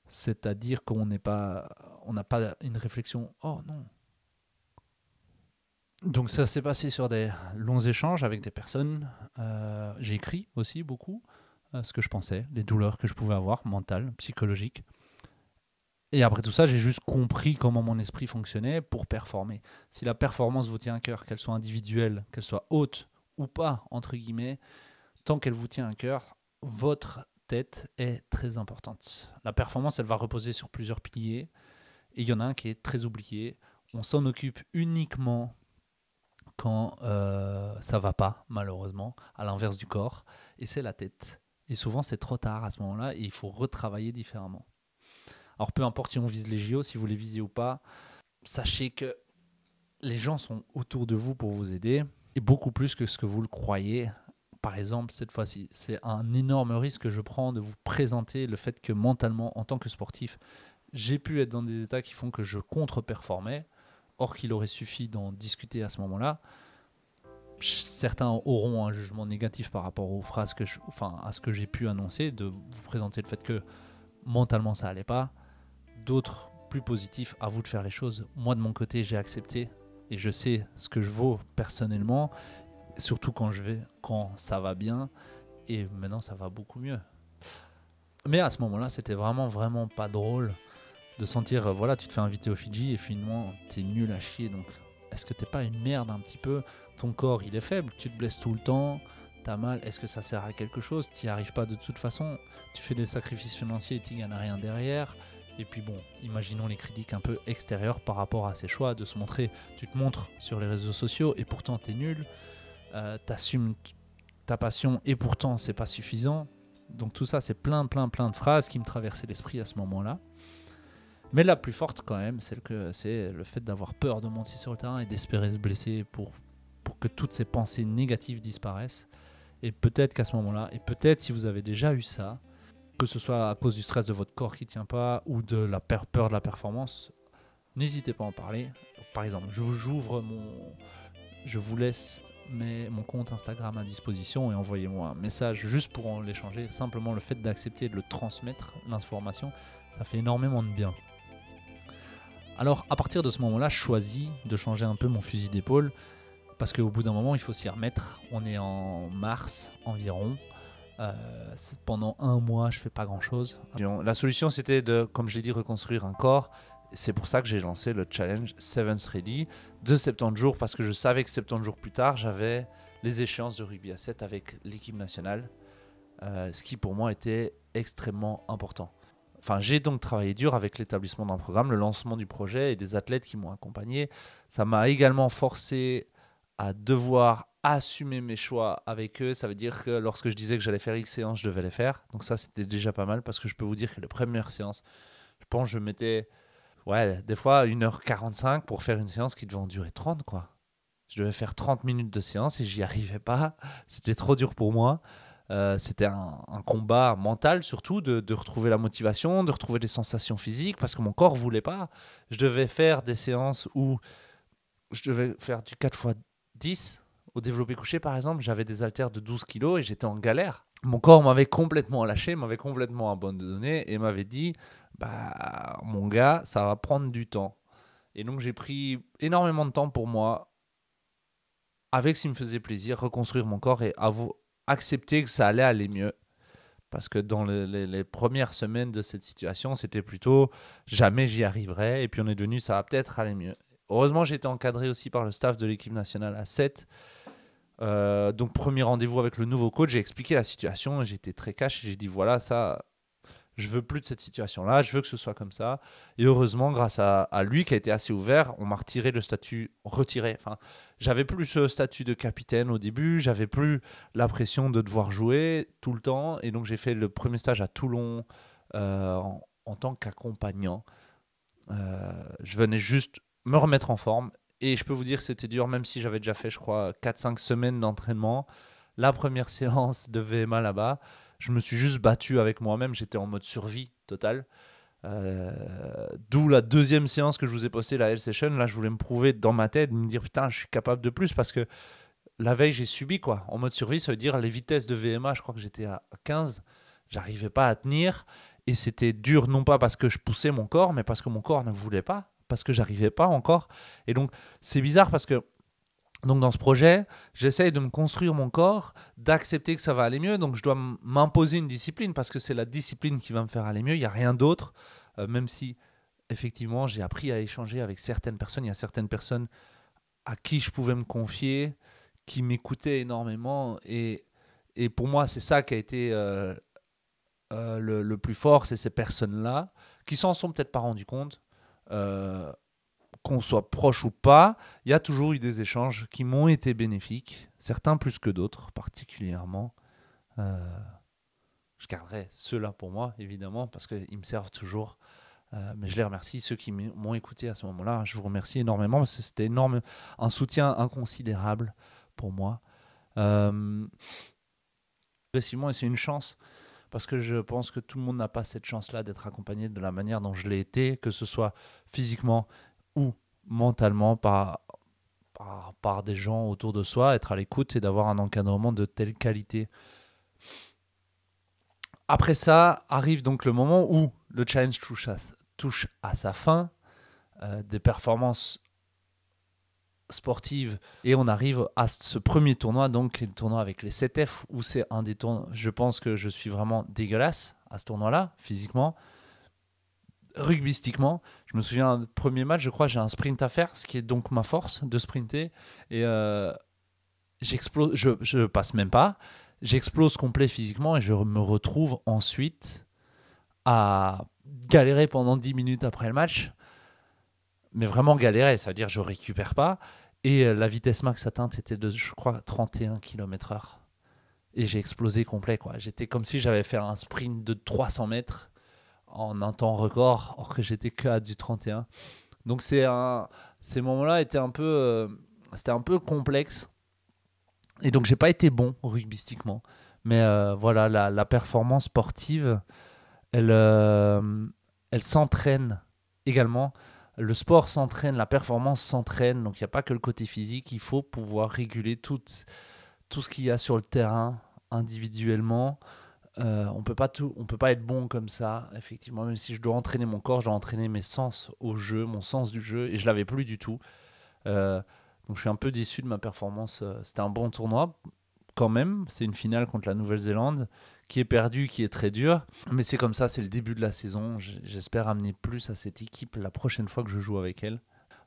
c'est-à-dire qu'on n'a pas une réflexion, oh non. Donc ça s'est passé sur des longs échanges avec des personnes. J'ai écrit aussi beaucoup ce que je pensais, les douleurs que je pouvais avoir, mentales, psychologiques. Et après tout ça, j'ai juste compris comment mon esprit fonctionnait pour performer. Si la performance vous tient à cœur, qu'elle soit individuelle, qu'elle soit haute ou pas, entre guillemets, tant qu'elle vous tient à cœur, votre tête est très importante. La performance, elle va reposer sur plusieurs piliers. Et il y en a un qui est très oublié. On s'en occupe uniquement quand ça va pas, malheureusement, à l'inverse du corps. Et c'est la tête. Et souvent, c'est trop tard à ce moment-là et il faut retravailler différemment. Alors, peu importe si on vise les JO, si vous les visez ou pas, sachez que les gens sont autour de vous pour vous aider, et beaucoup plus que ce que vous le croyez. Par exemple, cette fois-ci, c'est un énorme risque que je prends de vous présenter le fait que mentalement, en tant que sportif, j'ai pu être dans des états qui font que je contre-performais, or qu'il aurait suffi d'en discuter à ce moment-là. Certains auront un jugement négatif par rapport aux phrases à ce que j'ai pu annoncer, de vous présenter le fait que mentalement ça allait pas. D'autres plus positifs, à vous de faire les choses. Moi de mon côté, j'ai accepté et je sais ce que je vaux personnellement, surtout quand ça va bien, et maintenant ça va beaucoup mieux. Mais à ce moment-là, c'était vraiment vraiment pas drôle de sentir, voilà, tu te fais inviter au Fidji et finalement t'es nul à chier. Donc est-ce que t'es pas une merde un petit peu? Ton corps il est faible, tu te blesses tout le temps, t'as mal, est-ce que ça sert à quelque chose? T'y arrives pas de toute façon, tu fais des sacrifices financiers et t'y gagnes rien derrière. Et puis bon, imaginons les critiques un peu extérieures par rapport à ces choix, de se montrer, tu te montres sur les réseaux sociaux et pourtant t'es nul, t'assumes ta passion et pourtant c'est pas suffisant. Donc tout ça, c'est plein de phrases qui me traversaient l'esprit à ce moment-là. Mais la plus forte quand même, c'est le fait d'avoir peur de monter sur le terrain et d'espérer se blesser pour que toutes ces pensées négatives disparaissent. Et peut-être qu'à ce moment-là, et peut-être si vous avez déjà eu ça, que ce soit à cause du stress de votre corps qui ne tient pas ou de la peur de la performance, n'hésitez pas à en parler. Par exemple, je vous laisse mon compte Instagram à disposition et envoyez-moi un message juste pour en l'échanger. Simplement le fait d'accepter et de le transmettre, l'information, ça fait énormément de bien. Alors à partir de ce moment-là, je choisis de changer un peu mon fusil d'épaule parce qu'au bout d'un moment, il faut s'y remettre. On est en mars environ. Pendant un mois, je fais pas grand-chose. La solution, c'était de, comme je l'ai dit, reconstruire un corps. C'est pour ça que j'ai lancé le challenge 7 Ready de 70 jours parce que je savais que 70 jours plus tard, j'avais les échéances de rugby à 7 avec l'équipe nationale, ce qui pour moi était extrêmement important. Enfin, j'ai donc travaillé dur avec l'établissement d'un programme, le lancement du projet et des athlètes qui m'ont accompagné. Ça m'a également forcé à devoir assumer mes choix avec eux. Ça veut dire que lorsque je disais que j'allais faire X séances, je devais les faire. Donc ça, c'était déjà pas mal parce que je peux vous dire que les premières séances, je pense que je mettais des fois 1h45 pour faire une séance qui devait en durer 30, quoi. Je devais faire 30 minutes de séance et j'y arrivais pas. C'était trop dur pour moi. C'était un combat mental surtout de retrouver la motivation, de retrouver des sensations physiques parce que mon corps voulait pas. Je devais faire des séances où je devais faire du 4x10 au développé couché par exemple. J'avais des haltères de 12 kilos et j'étais en galère. Mon corps m'avait complètement lâché, m'avait complètement abandonné et m'avait dit mon gars, ça va prendre du temps. Et donc j'ai pris énormément de temps pour moi avec ce qui me faisait plaisir, reconstruire mon corps et accepter que ça allait aller mieux. Parce que dans les premières semaines de cette situation, c'était plutôt jamais j'y arriverai. Et puis on est devenu ça va peut-être aller mieux. Heureusement, j'ai été encadré aussi par le staff de l'équipe nationale à 7. Donc premier rendez-vous avec le nouveau coach, j'ai expliqué la situation. J'étais très cash et j'ai dit voilà, ça, je veux plus de cette situation-là, je veux que ce soit comme ça. Et heureusement, grâce à lui qui a été assez ouvert, on m'a retiré le statut Enfin, j'avais plus ce statut de capitaine au début, j'avais plus la pression de devoir jouer tout le temps. Et donc j'ai fait le premier stage à Toulon en tant qu'accompagnant. Je venais juste me remettre en forme. Et je peux vous dire que c'était dur, même si j'avais déjà fait, je crois, 4-5 semaines d'entraînement. La première séance de VMA là-bas, je me suis juste battu avec moi-même. J'étais en mode survie totale. D'où la deuxième séance que je vous ai postée, la L-Session. Là, je voulais me prouver dans ma tête, me dire putain, je suis capable de plus parce que la veille, j'ai subi quoi. En mode survie, ça veut dire les vitesses de VMA, je crois que j'étais à 15. J'arrivais pas à tenir. Et c'était dur, non pas parce que je poussais mon corps, mais parce que mon corps ne voulait pas. Parce que j'arrivais pas encore. Et donc, c'est bizarre parce que donc dans ce projet, j'essaye de me construire mon corps, d'accepter que ça va aller mieux. Donc je dois m'imposer une discipline parce que c'est la discipline qui va me faire aller mieux. Il n'y a rien d'autre. Même si, effectivement, j'ai appris à échanger avec certaines personnes. Il y a certaines personnes à qui je pouvais me confier, qui m'écoutaient énormément. Et pour moi, c'est ça qui a été le plus fort. C'est ces personnes-là qui s'en sont peut-être pas rendues compte. Qu'on soit proche ou pas, il y a toujours eu des échanges qui m'ont été bénéfiques, certains plus que d'autres particulièrement. Je garderai ceux-là pour moi, évidemment, parce qu'ils me servent toujours. Mais je les remercie, ceux qui m'ont écouté à ce moment-là. Je vous remercie énormément, parce que c'était un soutien inconsidérable pour moi. Progressivement, et c'est une chance, parce que je pense que tout le monde n'a pas cette chance-là d'être accompagné de la manière dont je l'ai été, que ce soit physiquement ou mentalement par des gens autour de soi, être à l'écoute et d'avoir un encadrement de telle qualité. Après ça, arrive donc le moment où le challenge touche à sa fin, des performances sportives, et on arrive à ce premier tournoi, donc le tournoi avec les 7F, où c'est un des tournois, je pense que je suis vraiment dégueulasse à ce tournoi-là, physiquement. Rugbystiquement, je me souviens du premier match, je crois j'ai un sprint à faire, ce qui est donc ma force de sprinter, et j'explose, je passe même pas, j'explose complet physiquement et je me retrouve ensuite à galérer pendant 10 minutes après le match, mais vraiment galérer, ça veut dire je récupère pas, et la vitesse max atteinte était de, je crois, 31 km/h, et j'ai explosé complet, quoi. J'étais comme si j'avais fait un sprint de 300 mètres en un temps record, or que j'étais que à du 31. Donc ces moments-là c'était un peu complexe. Et donc j'ai pas été bon rugbystiquement. Mais voilà, la performance sportive, elle s'entraîne également. Le sport s'entraîne, la performance s'entraîne. Donc il n'y a pas que le côté physique. Il faut pouvoir réguler tout ce qu'il y a sur le terrain individuellement. On peut pas être bon comme ça. Effectivement, même si je dois entraîner mon corps, je dois entraîner mes sens au jeu, mon sens du jeu. Et je l'avais plus du tout. Donc je suis un peu déçu de ma performance. C'était un bon tournoi quand même. C'est une finale contre la Nouvelle-Zélande qui est perdue, qui est très dure. Mais c'est comme ça, c'est le début de la saison. J'espère amener plus à cette équipe la prochaine fois que je joue avec elle.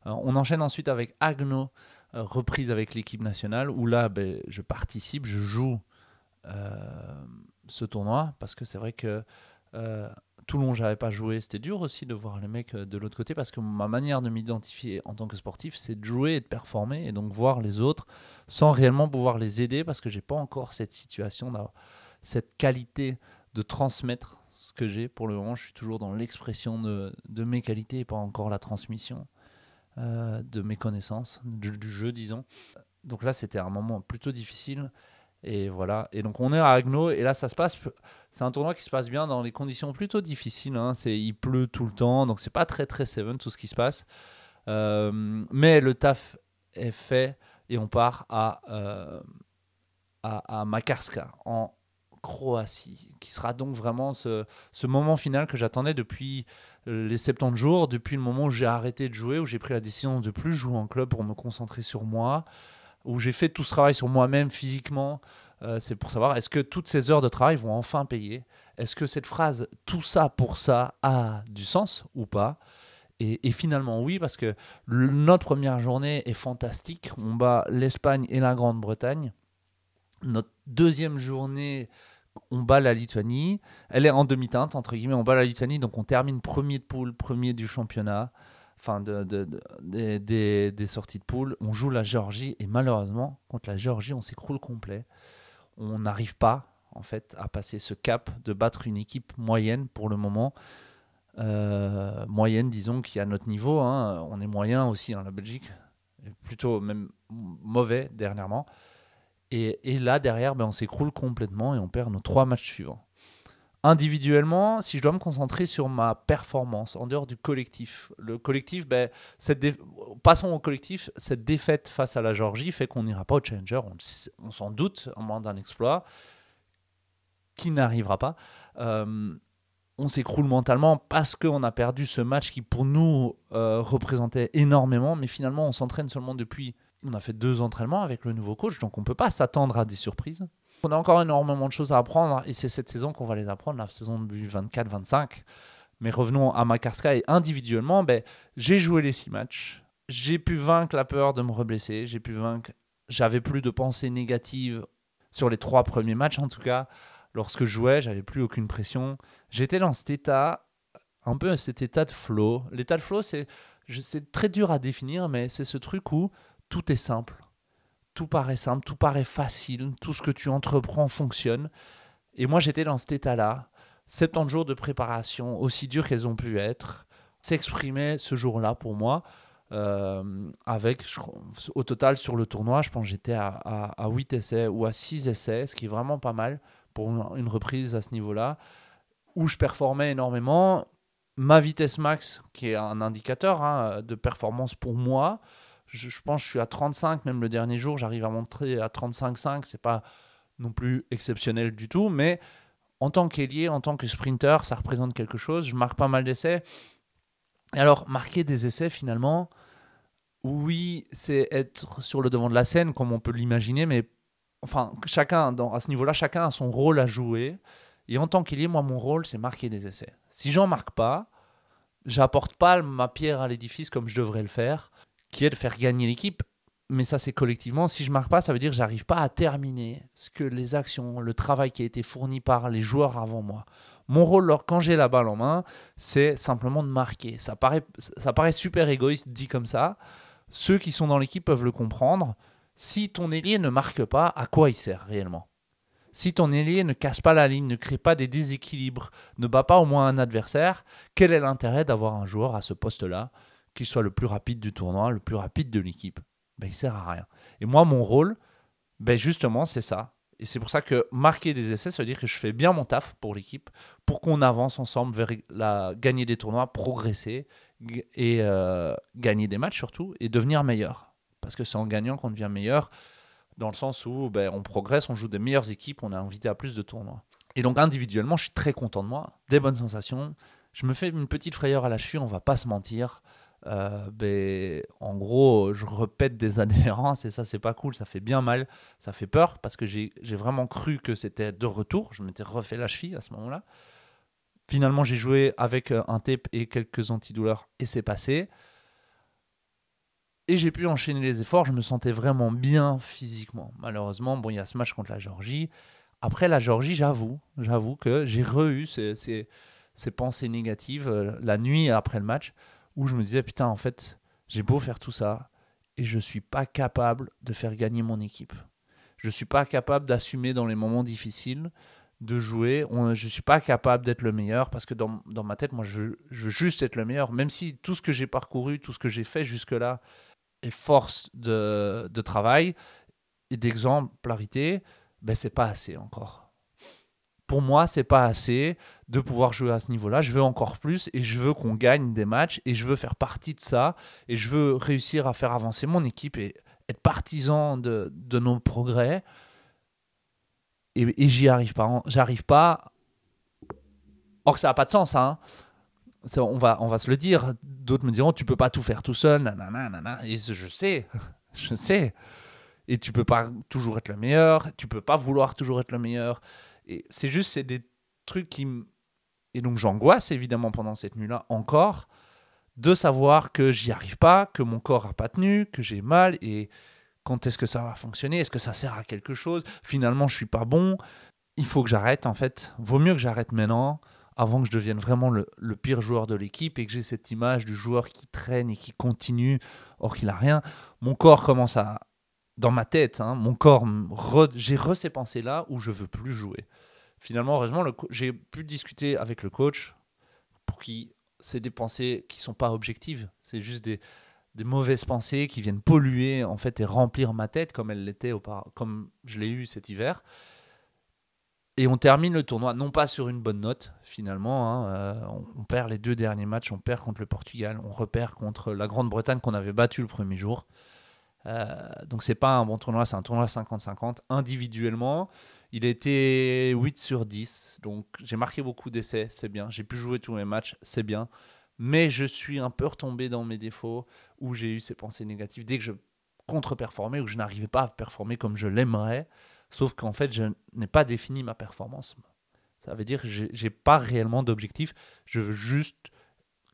On enchaîne ensuite avec Agno, reprise avec l'équipe nationale, où là, je participe, je joue ce tournoi, parce que c'est vrai que Toulon, j'avais pas joué. C'était dur aussi de voir les mecs de l'autre côté, parce que ma manière de m'identifier en tant que sportif, c'est de jouer et de performer, et donc voir les autres sans réellement pouvoir les aider, parce que j'ai pas encore cette situation, cette qualité de transmettre ce que j'ai. Pour le moment, je suis toujours dans l'expression de mes qualités et pas encore la transmission de mes connaissances, du jeu, disons. Donc là, c'était un moment plutôt difficile. Et voilà. Et donc on est à Agno et là c'est un tournoi qui se passe bien dans les conditions plutôt difficiles. Hein. Il pleut tout le temps, donc c'est pas très très seven tout ce qui se passe. Mais le taf est fait et on part à Makarska en Croatie, qui sera donc vraiment ce moment final que j'attendais depuis les 70 jours, depuis le moment où j'ai arrêté de jouer, où j'ai pris la décision de plus jouer en club pour me concentrer sur moi, où j'ai fait tout ce travail sur moi-même physiquement. C'est pour savoir, est-ce que toutes ces heures de travail vont enfin payer? Est-ce que cette phrase « tout ça pour ça » a du sens ou pas? Et finalement oui, parce que notre première journée est fantastique. On bat l'Espagne et la Grande-Bretagne. Notre deuxième journée, on bat la Lituanie. Elle est en demi-teinte, entre guillemets. On bat la Lituanie, donc on termine premier de poule, premier du championnat. Enfin, des sorties de poule. On joue la Géorgie et malheureusement, contre la Géorgie, on s'écroule complet. On n'arrive pas, en fait, à passer ce cap de battre une équipe moyenne pour le moment. Moyenne, disons, qui est à notre niveau. Hein. On est moyen aussi, hein, la Belgique. Plutôt même mauvais dernièrement. Et là, derrière, on s'écroule complètement et on perd nos 3 matchs suivants. Individuellement, si je dois me concentrer sur ma performance en dehors du collectif, le collectif, passons au collectif, cette défaite face à la Géorgie fait qu'on n'ira pas au Challenger, on s'en doute, en moins d'un exploit qui n'arrivera pas. On s'écroule mentalement parce qu'on a perdu ce match qui pour nous représentait énormément, mais finalement on s'entraîne seulement depuis, on a fait 2 entraînements avec le nouveau coach, donc on ne peut pas s'attendre à des surprises. On a encore énormément de choses à apprendre et c'est cette saison qu'on va les apprendre, la saison du 24-25. Mais revenons à Makarska et individuellement, j'ai joué les 6 matchs. J'ai pu vaincre la peur de me reblesser. J'avais plus de pensées négatives sur les 3 premiers matchs en tout cas. Lorsque je jouais, j'avais plus aucune pression. J'étais dans cet état, un peu cet état de flow. L'état de flow, c'est très dur à définir, mais c'est ce truc où tout est simple. Tout paraît simple, tout paraît facile, tout ce que tu entreprends fonctionne. Et moi, j'étais dans cet état-là. 70 jours de préparation, aussi durs qu'elles ont pu être, s'exprimaient ce jour-là pour moi. Au total, sur le tournoi, je pense que j'étais à 8 essais ou à 6 essais, ce qui est vraiment pas mal pour une reprise à ce niveau-là, où je performais énormément. Ma vitesse max, qui est un indicateur de performance pour moi, je pense que je suis à 35, même le dernier jour, j'arrive à monter à 35,5. C'est pas non plus exceptionnel du tout, mais en tant qu'ailier, en tant que sprinter, ça représente quelque chose. Je marque pas mal d'essais. Et alors, marquer des essais, finalement, oui, c'est être sur le devant de la scène, comme on peut l'imaginer, mais enfin, à ce niveau-là, chacun a son rôle à jouer. Et en tant qu'ailier, moi, mon rôle, c'est marquer des essais. Si j'en marque pas, j'apporte pas ma pierre à l'édifice comme je devrais le faire, qui est de faire gagner l'équipe, mais ça c'est collectivement. Si je marque pas, ça veut dire que j'arrive pas à terminer les actions, le travail qui a été fourni par les joueurs avant moi. Mon rôle, quand j'ai la balle en main, c'est simplement de marquer. Ça paraît super égoïste dit comme ça. Ceux qui sont dans l'équipe peuvent le comprendre. Si ton ailier ne marque pas, à quoi il sert réellement? Si ton ailier ne casse pas la ligne, ne crée pas des déséquilibres, ne bat pas au moins un adversaire, quel est l'intérêt d'avoir un joueur à ce poste-là qui soit le plus rapide du tournoi, le plus rapide de l'équipe? Ben, il ne sert à rien. Et moi, mon rôle, ben justement, c'est ça. Et c'est pour ça que marquer des essais, ça veut dire que je fais bien mon taf pour l'équipe, pour qu'on avance ensemble vers gagner des tournois, progresser et gagner des matchs surtout, et devenir meilleur. Parce que c'est en gagnant qu'on devient meilleur, dans le sens où on progresse, on joue des meilleures équipes, on est invité à plus de tournois. Et donc individuellement, je suis très content de moi, des bonnes sensations. Je me fais une petite frayeur à la cheville, on va pas se mentir. En gros, je répète des adhérences et ça, c'est pas cool, ça fait bien mal, ça fait peur parce que j'ai vraiment cru que c'était de retour. Je m'étais refait la cheville à ce moment-là. Finalement, j'ai joué avec un tape et quelques antidouleurs et c'est passé. Et j'ai pu enchaîner les efforts, je me sentais vraiment bien physiquement. Malheureusement, il y a ce match contre la Géorgie. Après la Géorgie, j'avoue que j'ai eu ces pensées négatives la nuit après le match où je me disais, putain, en fait, j'ai beau faire tout ça et je ne suis pas capable de faire gagner mon équipe. Je ne suis pas capable d'assumer dans les moments difficiles, de jouer. Je ne suis pas capable d'être le meilleur parce que dans ma tête, moi, je veux juste être le meilleur. Même si tout ce que j'ai parcouru, tout ce que j'ai fait jusque-là est force de travail et d'exemplarité, c'est pas assez encore. Pour moi, c'est pas assez de pouvoir jouer à ce niveau-là. Je veux encore plus et je veux qu'on gagne des matchs et je veux faire partie de ça et je veux réussir à faire avancer mon équipe et être partisan de nos progrès. Et j'y arrive pas. J'arrive pas. Or, ça n'a pas de sens, hein. On va se le dire. D'autres me diront, tu peux pas tout faire tout seul. Nanana. Et je sais. Je sais. Et tu peux pas toujours être le meilleur. Tu peux pas vouloir toujours être le meilleur. Et c'est des trucs qui Et donc j'angoisse évidemment pendant cette nuit-là encore de savoir que j'y arrive pas, que mon corps a pas tenu, que j'ai mal et quand est-ce que ça va fonctionner? Est-ce que ça sert à quelque chose? Finalement, je suis pas bon. Il faut que j'arrête en fait. Vaut mieux que j'arrête maintenant avant que je devienne vraiment le pire joueur de l'équipe et que j'ai cette image du joueur qui traîne et qui continue or qu'il a rien. Mon corps commence à dans ma tête, mon corps, j'ai ces pensées-là où je veux plus jouer. Finalement, heureusement, j'ai pu discuter avec le coach pour qui c'est des pensées qui ne sont pas objectives. C'est juste des mauvaises pensées qui viennent polluer en fait et remplir ma tête comme elle l'était comme je l'ai eu cet hiver. Et on termine le tournoi, non pas sur une bonne note, finalement. On perd les 2 derniers matchs, on perd contre le Portugal, on repère contre la Grande-Bretagne qu'on avait battu le premier jour. Donc c'est pas un bon tournoi, c'est un tournoi 50-50. Individuellement, il a été 8 sur 10. Donc j'ai marqué beaucoup d'essais, c'est bien. J'ai pu jouer tous mes matchs, c'est bien. Mais je suis un peu retombé dans mes défauts où j'ai eu ces pensées négatives. Dès que je contre-performais ou que je n'arrivais pas à performer comme je l'aimerais, sauf qu'en fait, je n'ai pas défini ma performance. Ça veut dire que je n'ai pas réellement d'objectif. Je veux juste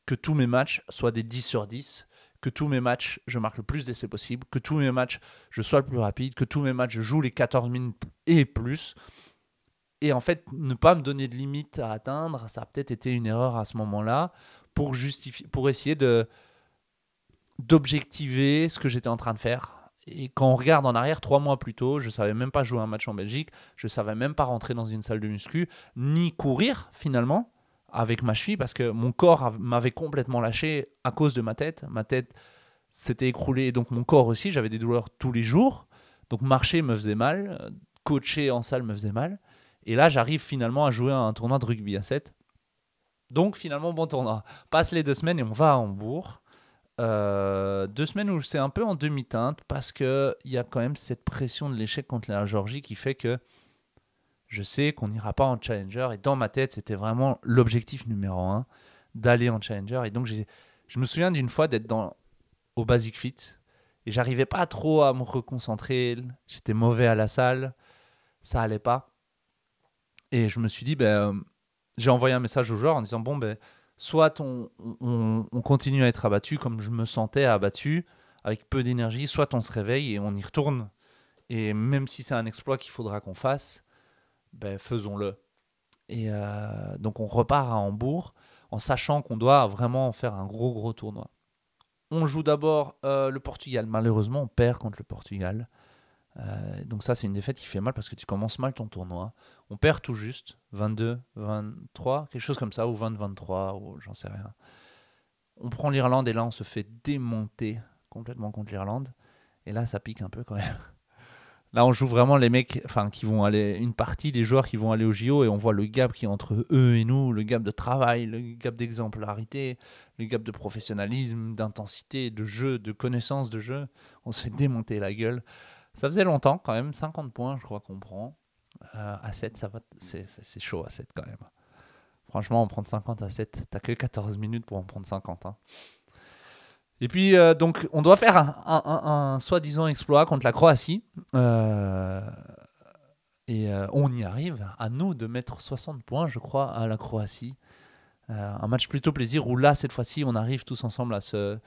que tous mes matchs soient des 10 sur 10. Que tous mes matchs, je marque le plus d'essais possible, que tous mes matchs, je sois le plus rapide, que tous mes matchs, je joue les 14 minutes et plus. Et en fait, ne pas me donner de limite à atteindre, ça a peut-être été une erreur à ce moment-là pour essayer d'objectiver ce que j'étais en train de faire. Et quand on regarde en arrière, 3 mois plus tôt, je ne savais même pas jouer un match en Belgique, je ne savais même pas rentrer dans une salle de muscu, ni courir finalement avec ma cheville parce que mon corps m'avait complètement lâché à cause de ma tête. Ma tête s'était écroulée et donc mon corps aussi, j'avais des douleurs tous les jours. Donc marcher me faisait mal, coacher en salle me faisait mal. Et là, j'arrive finalement à jouer à un tournoi de rugby à 7. Donc finalement, bon tournoi. Passe les 2 semaines et on va à Hambourg. 2 semaines où c'est un peu en demi-teinte parce qu'il y a quand même cette pression de l'échec contre la Géorgie qui fait que je sais qu'on n'ira pas en Challenger et dans ma tête, c'était vraiment l'objectif numéro 1 d'aller en Challenger. Et donc, je me souviens d'une fois d'être au Basic Fit et j'arrivais pas trop à me reconcentrer. J'étais mauvais à la salle, ça allait pas. Et je me suis dit, j'ai envoyé un message au joueur en disant, soit on continue à être abattu comme je me sentais abattu, avec peu d'énergie, soit on se réveille et on y retourne. Et même si c'est un exploit qu'il faudra qu'on fasse, faisons-le. Et donc on repart à Hambourg en sachant qu'on doit vraiment faire un gros tournoi. On joue d'abord le Portugal. Malheureusement, on perd contre le Portugal. Donc ça, c'est une défaite qui fait mal parce que tu commences mal ton tournoi. On perd tout juste, 22, 23, quelque chose comme ça, ou 20, 23, ou j'en sais rien. On prend l'Irlande et là, on se fait démonter complètement contre l'Irlande. Et là, ça pique un peu quand même. Là, on joue vraiment les mecs, enfin, qui vont aller, une partie des joueurs qui vont aller au JO et on voit le gap qui est entre eux et nous, le gap de travail, le gap d'exemplarité, le gap de professionnalisme, d'intensité, de jeu, de connaissance de jeu. On se fait démonter la gueule. Ça faisait longtemps quand même, 50 points, je crois qu'on prend. À 7, ça va, c'est chaud à 7 quand même. Franchement, on prend 50 à 7, t'as que 14 minutes pour en prendre 50. Hein. Et puis, donc, on doit faire un soi-disant exploit contre la Croatie. On y arrive, à nous de mettre 60 points, je crois, à la Croatie. Un match plutôt plaisir où là, cette fois-ci, on arrive tous ensemble à se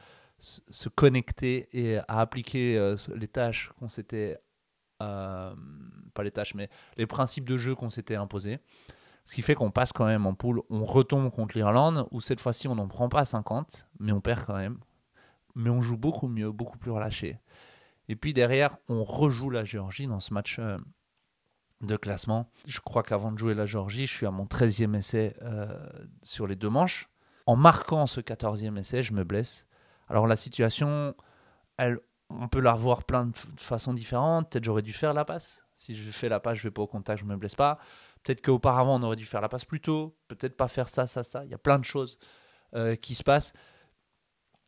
connecter et à appliquer les tâches qu'on s'était... pas les tâches, mais les principes de jeu qu'on s'était imposés. Ce qui fait qu'on passe quand même en poule. On retombe contre l'Irlande, où cette fois-ci, on n'en prend pas 50, mais on perd quand même. Mais on joue beaucoup mieux, beaucoup plus relâché. Et puis derrière, on rejoue la Géorgie dans ce match de classement. Je crois qu'avant de jouer la Géorgie, je suis à mon 13e essai sur les 2 manches. En marquant ce 14e essai, je me blesse. Alors la situation, on peut la revoir plein de façons différentes. Peut-être j'aurais dû faire la passe. Si je fais la passe, je ne vais pas au contact, je ne me blesse pas. Peut-être qu'auparavant, on aurait dû faire la passe plus tôt. Peut-être pas faire ça. Il y a plein de choses qui se passent.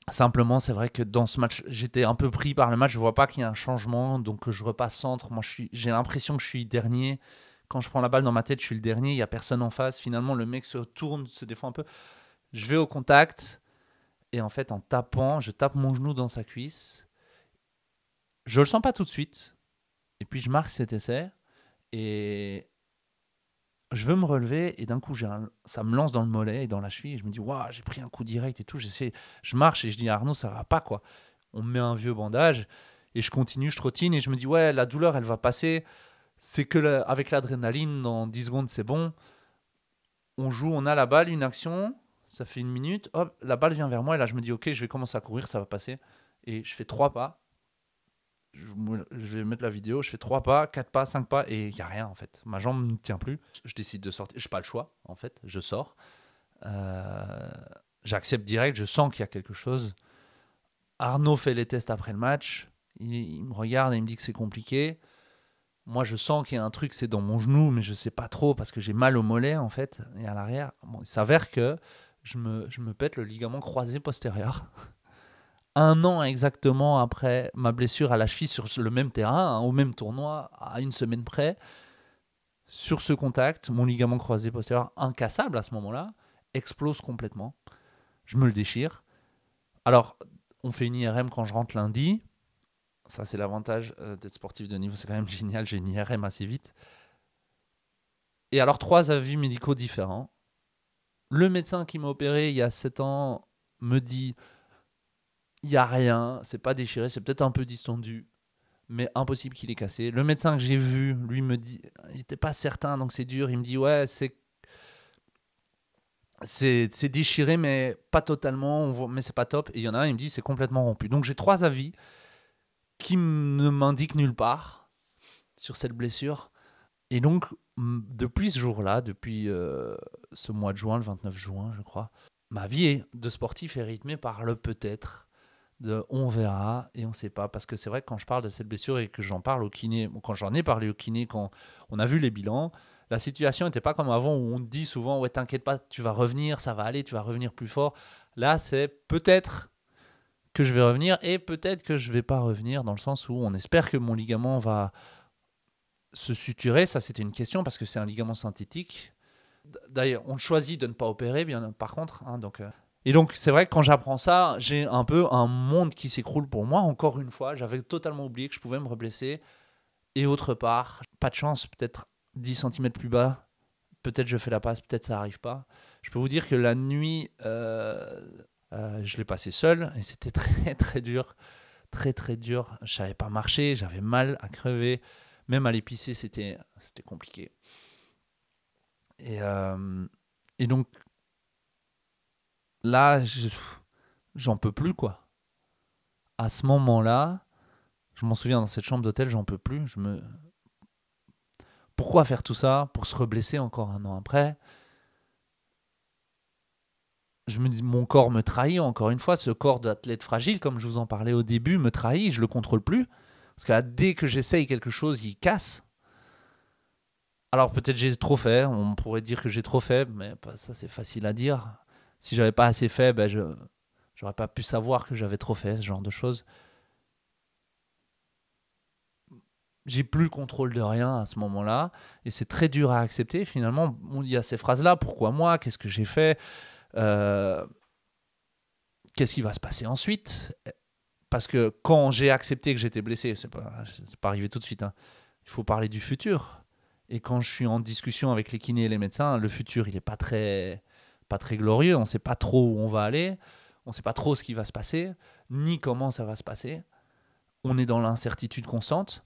Simplement, c'est vrai que dans ce match, j'étais un peu pris par le match. Je vois pas qu'il y a un changement, donc je repasse centre. Moi, j'ai l'impression que je suis dernier. Quand je prends la balle dans ma tête, je suis le dernier. Il y a personne en face. Finalement, le mec se tourne, se défend un peu. Je vais au contact et en fait, en tapant, je tape mon genou dans sa cuisse. Je le sens pas tout de suite. Et puis, je marque cet essai et je veux me relever et d'un coup, ça me lance dans le mollet et dans la cheville. Et je me dis, waouh, j'ai pris un coup direct et tout. Je marche et je dis à Arnaud, ça va pas quoi. On me met un vieux bandage et je continue, je trottine et je me dis, ouais, la douleur, elle va passer. C'est que avec l'adrénaline, dans 10 secondes, c'est bon. On joue, on a la balle, une action, ça fait 1 minute. Hop, la balle vient vers moi et là, je me dis, ok, je vais commencer à courir, ça va passer. Et je fais 3 pas. Je vais mettre la vidéo, je fais 3 pas, 4 pas, 5 pas et il n'y a rien en fait. Ma jambe ne tient plus. Je décide de sortir. Je n'ai pas le choix en fait. Je sors. J'accepte direct. Je sens qu'il y a quelque chose. Arnaud fait les tests après le match. Il me regarde et il me dit que c'est compliqué. Moi, je sens qu'il y a un truc, c'est dans mon genou, mais je ne sais pas trop parce que j'ai mal au mollet en fait et à l'arrière. Bon, il s'avère que je me pète le ligament croisé postérieur. 1 an exactement après ma blessure à la cheville sur le même terrain, hein, au même tournoi, à 1 semaine près, sur ce contact, mon ligament croisé postérieur, incassable à ce moment-là, explose complètement. Je me le déchire. Alors, on fait une IRM quand je rentre lundi. Ça, c'est l'avantage d'être sportif de niveau. C'est quand même génial. J'ai une IRM assez vite. Et alors, 3 avis médicaux différents. Le médecin qui m'a opéré il y a 7 ans me dit il n'y a rien, c'est pas déchiré, c'est peut-être un peu distendu, mais impossible qu'il ait cassé. Le médecin que j'ai vu, lui, me dit, il n'était pas certain, donc c'est dur. Il me dit, ouais, c'est déchiré, mais pas totalement, mais c'est pas top. Et il y en a un, il me dit, c'est complètement rompu. Donc j'ai 3 avis qui ne m'indiquent nulle part sur cette blessure. Et donc, depuis ce jour-là, depuis ce mois de juin, le 29 juin, je crois, ma vie de sportif est rythmée par le peut-être. On verra et on ne sait pas, parce que c'est vrai que quand je parle de cette blessure et que j'en parle au kiné, quand j'en ai parlé au kiné, quand on a vu les bilans, la situation n'était pas comme avant où on te dit souvent ouais, t'inquiète pas, tu vas revenir, ça va aller, tu vas revenir plus fort. Là, c'est peut-être que je vais revenir et peut-être que je vais pas revenir, dans le sens où on espère que mon ligament va se suturer. Ça, c'était une question parce que c'est un ligament synthétique. D'ailleurs, on choisit de ne pas opérer, bien par contre, hein, et donc, c'est vrai que quand j'apprends ça, j'ai un peu un monde qui s'écroule pour moi. Encore une fois, j'avais totalement oublié que je pouvais me reblesser. Et autre part, pas de chance, peut-être 10 centimètres plus bas. Peut-être je fais la passe, peut-être ça n'arrive pas. Je peux vous dire que la nuit, je l'ai passée seul. Et c'était très, très dur. Très, très dur. Je ne savais pas marcher, j'avais mal à crever. Même aller pisser, c'était compliqué. Et donc, là, j'en peux plus, quoi. À ce moment-là, Je m'en souviens, dans cette chambre d'hôtel, j'en peux plus. Pourquoi faire tout ça pour se reblesser encore un an après? Je me dis, mon corps me trahit encore une fois. Ce corps d'athlète fragile, comme je vous en parlais au début, me trahit. Je le contrôle plus. Parce que dès que j'essaye quelque chose, il casse. Alors peut-être j'ai trop fait. On pourrait dire que j'ai trop fait, mais ça c'est facile à dire. Si j'avais pas assez fait, j'aurais pas pu savoir que j'avais trop fait, ce genre de choses. J'ai plus le contrôle de rien à ce moment-là. Et c'est très dur à accepter. Finalement, il y a ces phrases-là. Pourquoi moi? Qu'est-ce que j'ai fait? Euh, Qu'est-ce qui va se passer ensuite? Parce que quand j'ai accepté que j'étais blessé, c'est pas arrivé tout de suite, hein. Il faut parler du futur. Et quand je suis en discussion avec les kinés et les médecins, le futur, il n'est pas très glorieux. On ne sait pas trop où on va aller. On ne sait pas trop ce qui va se passer, ni comment ça va se passer. On est dans l'incertitude constante.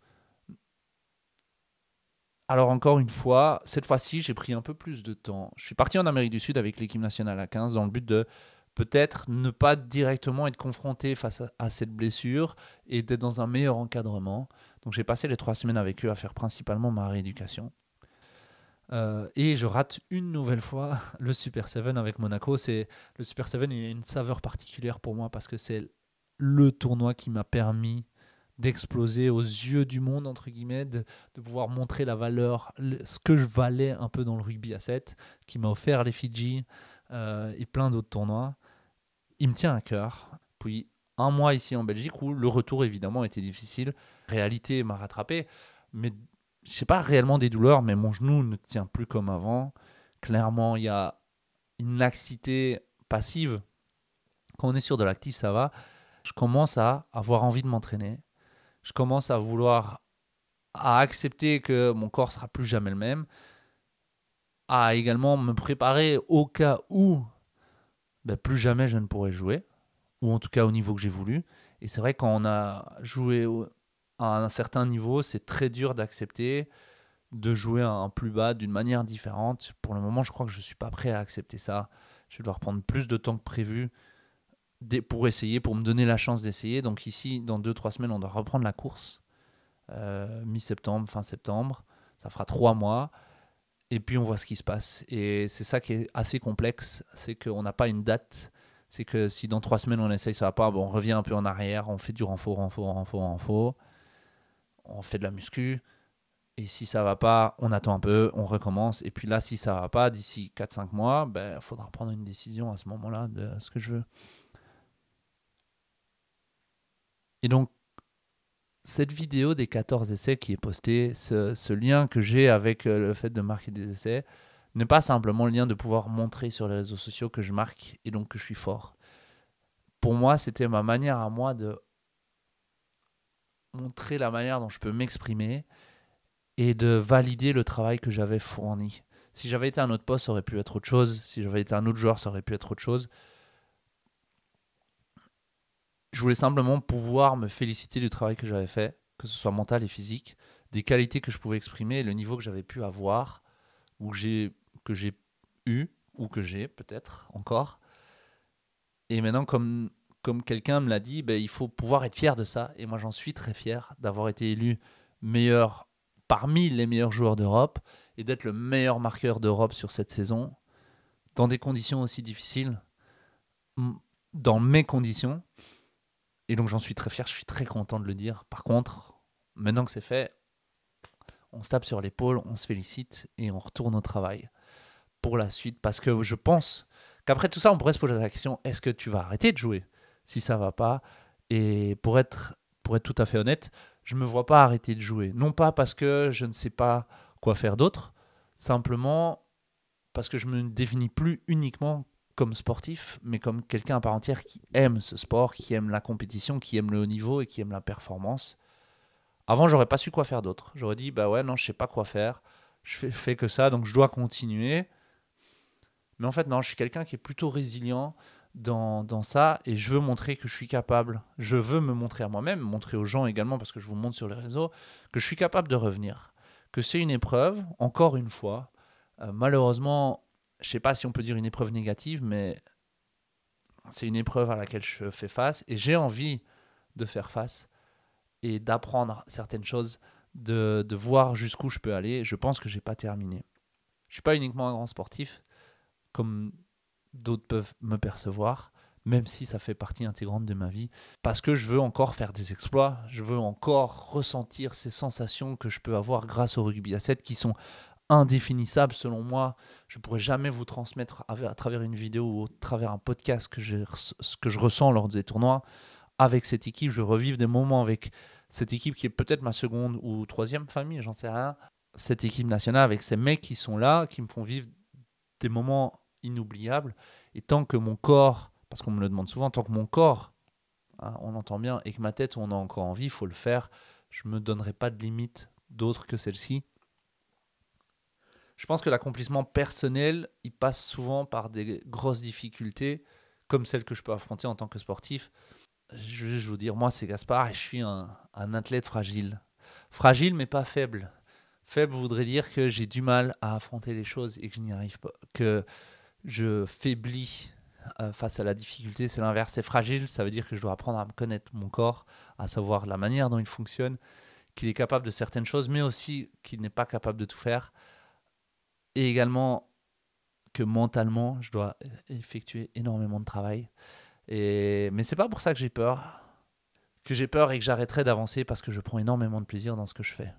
Alors encore une fois, cette fois-ci, j'ai pris un peu plus de temps. Je suis parti en Amérique du Sud avec l'équipe nationale à 15 dans le but de peut-être ne pas directement être confronté face à cette blessure et d'être dans un meilleur encadrement. Donc j'ai passé les 3 semaines avec eux à faire principalement ma rééducation. Et je rate une nouvelle fois le Super 7 avec Monaco. Le Super 7, il a une saveur particulière pour moi parce que c'est le tournoi qui m'a permis d'exploser aux yeux du monde, entre guillemets, de pouvoir montrer la valeur, ce que je valais un peu dans le rugby à 7, qui m'a offert les Fidji et plein d'autres tournois. Il me tient à cœur. Puis un mois ici en Belgique où le retour évidemment était difficile. La réalité m'a rattrapé, mais je sais pas réellement des douleurs, mais mon genou ne tient plus comme avant. Clairement, il y a une laxité passive. Quand on est sur de l'actif, ça va. Je commence à avoir envie de m'entraîner. Je commence à accepter que mon corps sera plus jamais le même, à également me préparer au cas où plus jamais je ne pourrai jouer, ou en tout cas au niveau que j'ai voulu. Et c'est vrai, quand on a joué à un certain niveau, c'est très dur d'accepter de jouer à un plus bas d'une manière différente. Pour le moment, je crois que je ne suis pas prêt à accepter ça. Je vais devoir prendre plus de temps que prévu pour essayer, pour me donner la chance d'essayer. Donc ici, dans 2-3 semaines, on doit reprendre la course. Mi-septembre, fin septembre. Ça fera 3 mois. Et puis on voit ce qui se passe. Et c'est ça qui est assez complexe, c'est qu'on n'a pas une date. C'est que si dans 3 semaines on essaye, ça va pas, on revient un peu en arrière, on fait du renfort. On fait de la muscu. Et si ça va pas, on attend un peu, on recommence. Et puis là, si ça va pas, d'ici 4-5 mois, il faudra prendre une décision à ce moment-là de ce que je veux. Et donc, cette vidéo des 14 essais qui est postée, ce lien que j'ai avec le fait de marquer des essais, n'est pas simplement le lien de pouvoir montrer sur les réseaux sociaux que je marque et donc que je suis fort. Pour moi, c'était ma manière à moi de montrer la manière dont je peux m'exprimer et de valider le travail que j'avais fourni. Si j'avais été un autre poste, ça aurait pu être autre chose. Si j'avais été un autre joueur, ça aurait pu être autre chose. Je voulais simplement pouvoir me féliciter du travail que j'avais fait, que ce soit mental et physique, des qualités que je pouvais exprimer, le niveau que j'avais pu avoir, ou que j'ai eu, ou que j'ai peut-être encore. Et maintenant, comme quelqu'un me l'a dit, il faut pouvoir être fier de ça. Et moi, j'en suis très fier d'avoir été élu meilleur parmi les meilleurs joueurs d'Europe et d'être le meilleur marqueur d'Europe sur cette saison, dans des conditions aussi difficiles, dans mes conditions. Et donc, j'en suis très fier, je suis très content de le dire. Par contre, maintenant que c'est fait, on se tape sur l'épaule, on se félicite et on retourne au travail pour la suite. Parce que je pense qu'après tout ça, on pourrait se poser la question, est-ce que tu vas arrêter de jouer si ça va pas? Et pour être tout à fait honnête, je ne me vois pas arrêter de jouer. Non pas parce que je ne sais pas quoi faire d'autre, simplement parce que je me définis plus uniquement comme sportif, mais comme quelqu'un à part entière qui aime ce sport, qui aime la compétition, qui aime le haut niveau et qui aime la performance. Avant, j'aurais pas su quoi faire d'autre. J'aurais dit, ouais, non, je sais pas quoi faire. Je fais que ça, donc je dois continuer. Mais en fait, non, je suis quelqu'un qui est plutôt résilient dans ça et je veux montrer que je suis capable. Je veux me montrer à moi-même, montrer aux gens également, parce que je vous montre sur les réseaux, que je suis capable de revenir. Que c'est une épreuve, encore une fois. Malheureusement, je ne sais pas si on peut dire une épreuve négative, mais c'est une épreuve à laquelle je fais face et j'ai envie de faire face. et d'apprendre certaines choses, de voir jusqu'où je peux aller. Je pense que j'ai pas terminé. Je suis pas uniquement un grand sportif, comme d'autres peuvent me percevoir, même si ça fait partie intégrante de ma vie, parce que je veux encore faire des exploits, je veux encore ressentir ces sensations que je peux avoir grâce au rugby à 7 qui sont indéfinissables selon moi. Je ne pourrais jamais vous transmettre à travers une vidéo ou à travers un podcast ce que je ressens lors des tournois. Avec cette équipe, je revive des moments avec cette équipe qui est peut-être ma seconde ou troisième famille, j'en sais rien. Cette équipe nationale avec ces mecs qui sont là, qui me font vivre des moments inoubliables. Et tant que mon corps, parce qu'on me le demande souvent, tant que mon corps, hein, on l'entend bien, et que ma tête, on a encore envie, il faut le faire. Je ne me donnerai pas de limite d'autres que celle-ci. Je pense que l'accomplissement personnel, il passe souvent par des grosses difficultés, comme celles que je peux affronter en tant que sportif. Je vais vous dire, moi, c'est Gaspard et je suis un athlète fragile. Fragile, mais pas faible. Faible voudrait dire que j'ai du mal à affronter les choses et que je n'y arrive pas, que je faiblis face à la difficulté. C'est l'inverse, c'est fragile, ça veut dire que je dois apprendre à me connaître mon corps, à savoir la manière dont il fonctionne, qu'il est capable de certaines choses, mais aussi qu'il n'est pas capable de tout faire. Et également que mentalement, je dois effectuer énormément de travail. Mais c'est pas pour ça que j'ai peur. Que j'ai peur et que j'arrêterai d'avancer parce que je prends énormément de plaisir dans ce que je fais.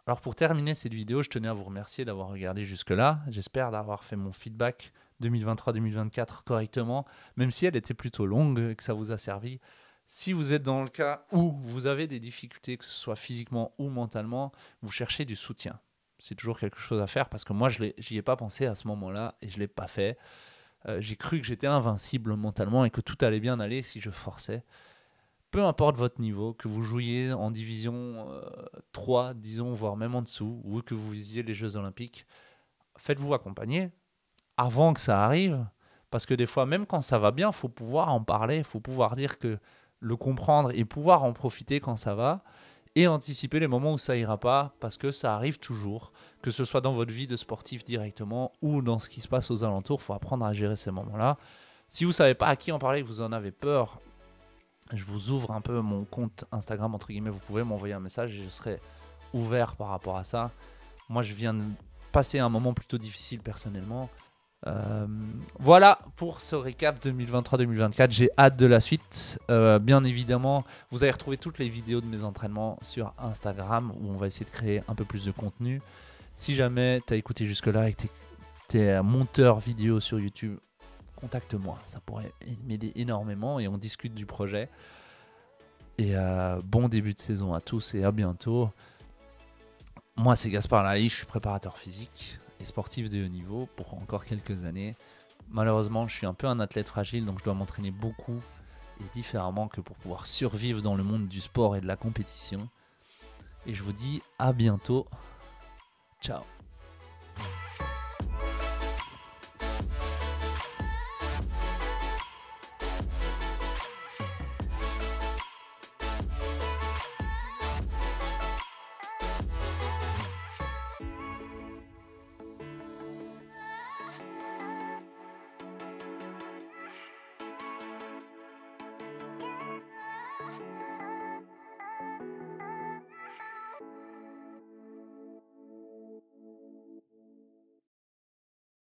Alors pour terminer cette vidéo, je tenais à vous remercier d'avoir regardé jusque-là. J'espère d'avoir fait mon feedback 2023-2024 correctement, même si elle était plutôt longue et que ça vous a servi. Si vous êtes dans le cas où vous avez des difficultés, que ce soit physiquement ou mentalement, vous cherchez du soutien. C'est toujours quelque chose à faire parce que moi, j'y ai pas pensé à ce moment-là et je ne l'ai pas fait. J'ai cru que j'étais invincible mentalement et que tout allait bien aller si je forçais. Peu importe votre niveau, que vous jouiez en division 3, disons, voire même en dessous, ou que vous visiez les Jeux Olympiques, faites-vous accompagner avant que ça arrive. Parce que des fois, même quand ça va bien, il faut pouvoir en parler, il faut pouvoir dire que le comprendre et pouvoir en profiter quand ça va, et anticiper les moments où ça ira pas, parce que ça arrive toujours, que ce soit dans votre vie de sportif directement ou dans ce qui se passe aux alentours, il faut apprendre à gérer ces moments-là. Si vous ne savez pas à qui en parler, que vous en avez peur, je vous ouvre un peu mon compte Instagram, entre guillemets, vous pouvez m'envoyer un message et je serai ouvert par rapport à ça. Moi, je viens de passer un moment plutôt difficile personnellement. Voilà pour ce récap 2023-2024. J'ai hâte de la suite. Bien évidemment, vous allez retrouver toutes les vidéos de mes entraînements sur Instagram où on va essayer de créer un peu plus de contenu. Si jamais tu as écouté jusque-là et que tu es monteur vidéo sur YouTube, contacte-moi, ça pourrait m'aider énormément et on discute du projet. Et bon début de saison à tous et à bientôt. Moi, c'est Gaspard Lali, je suis préparateur physique et sportif de haut niveau pour encore quelques années. Malheureusement, je suis un peu un athlète fragile, donc je dois m'entraîner beaucoup et différemment que pour pouvoir survivre dans le monde du sport et de la compétition. Et je vous dis à bientôt. Ciao.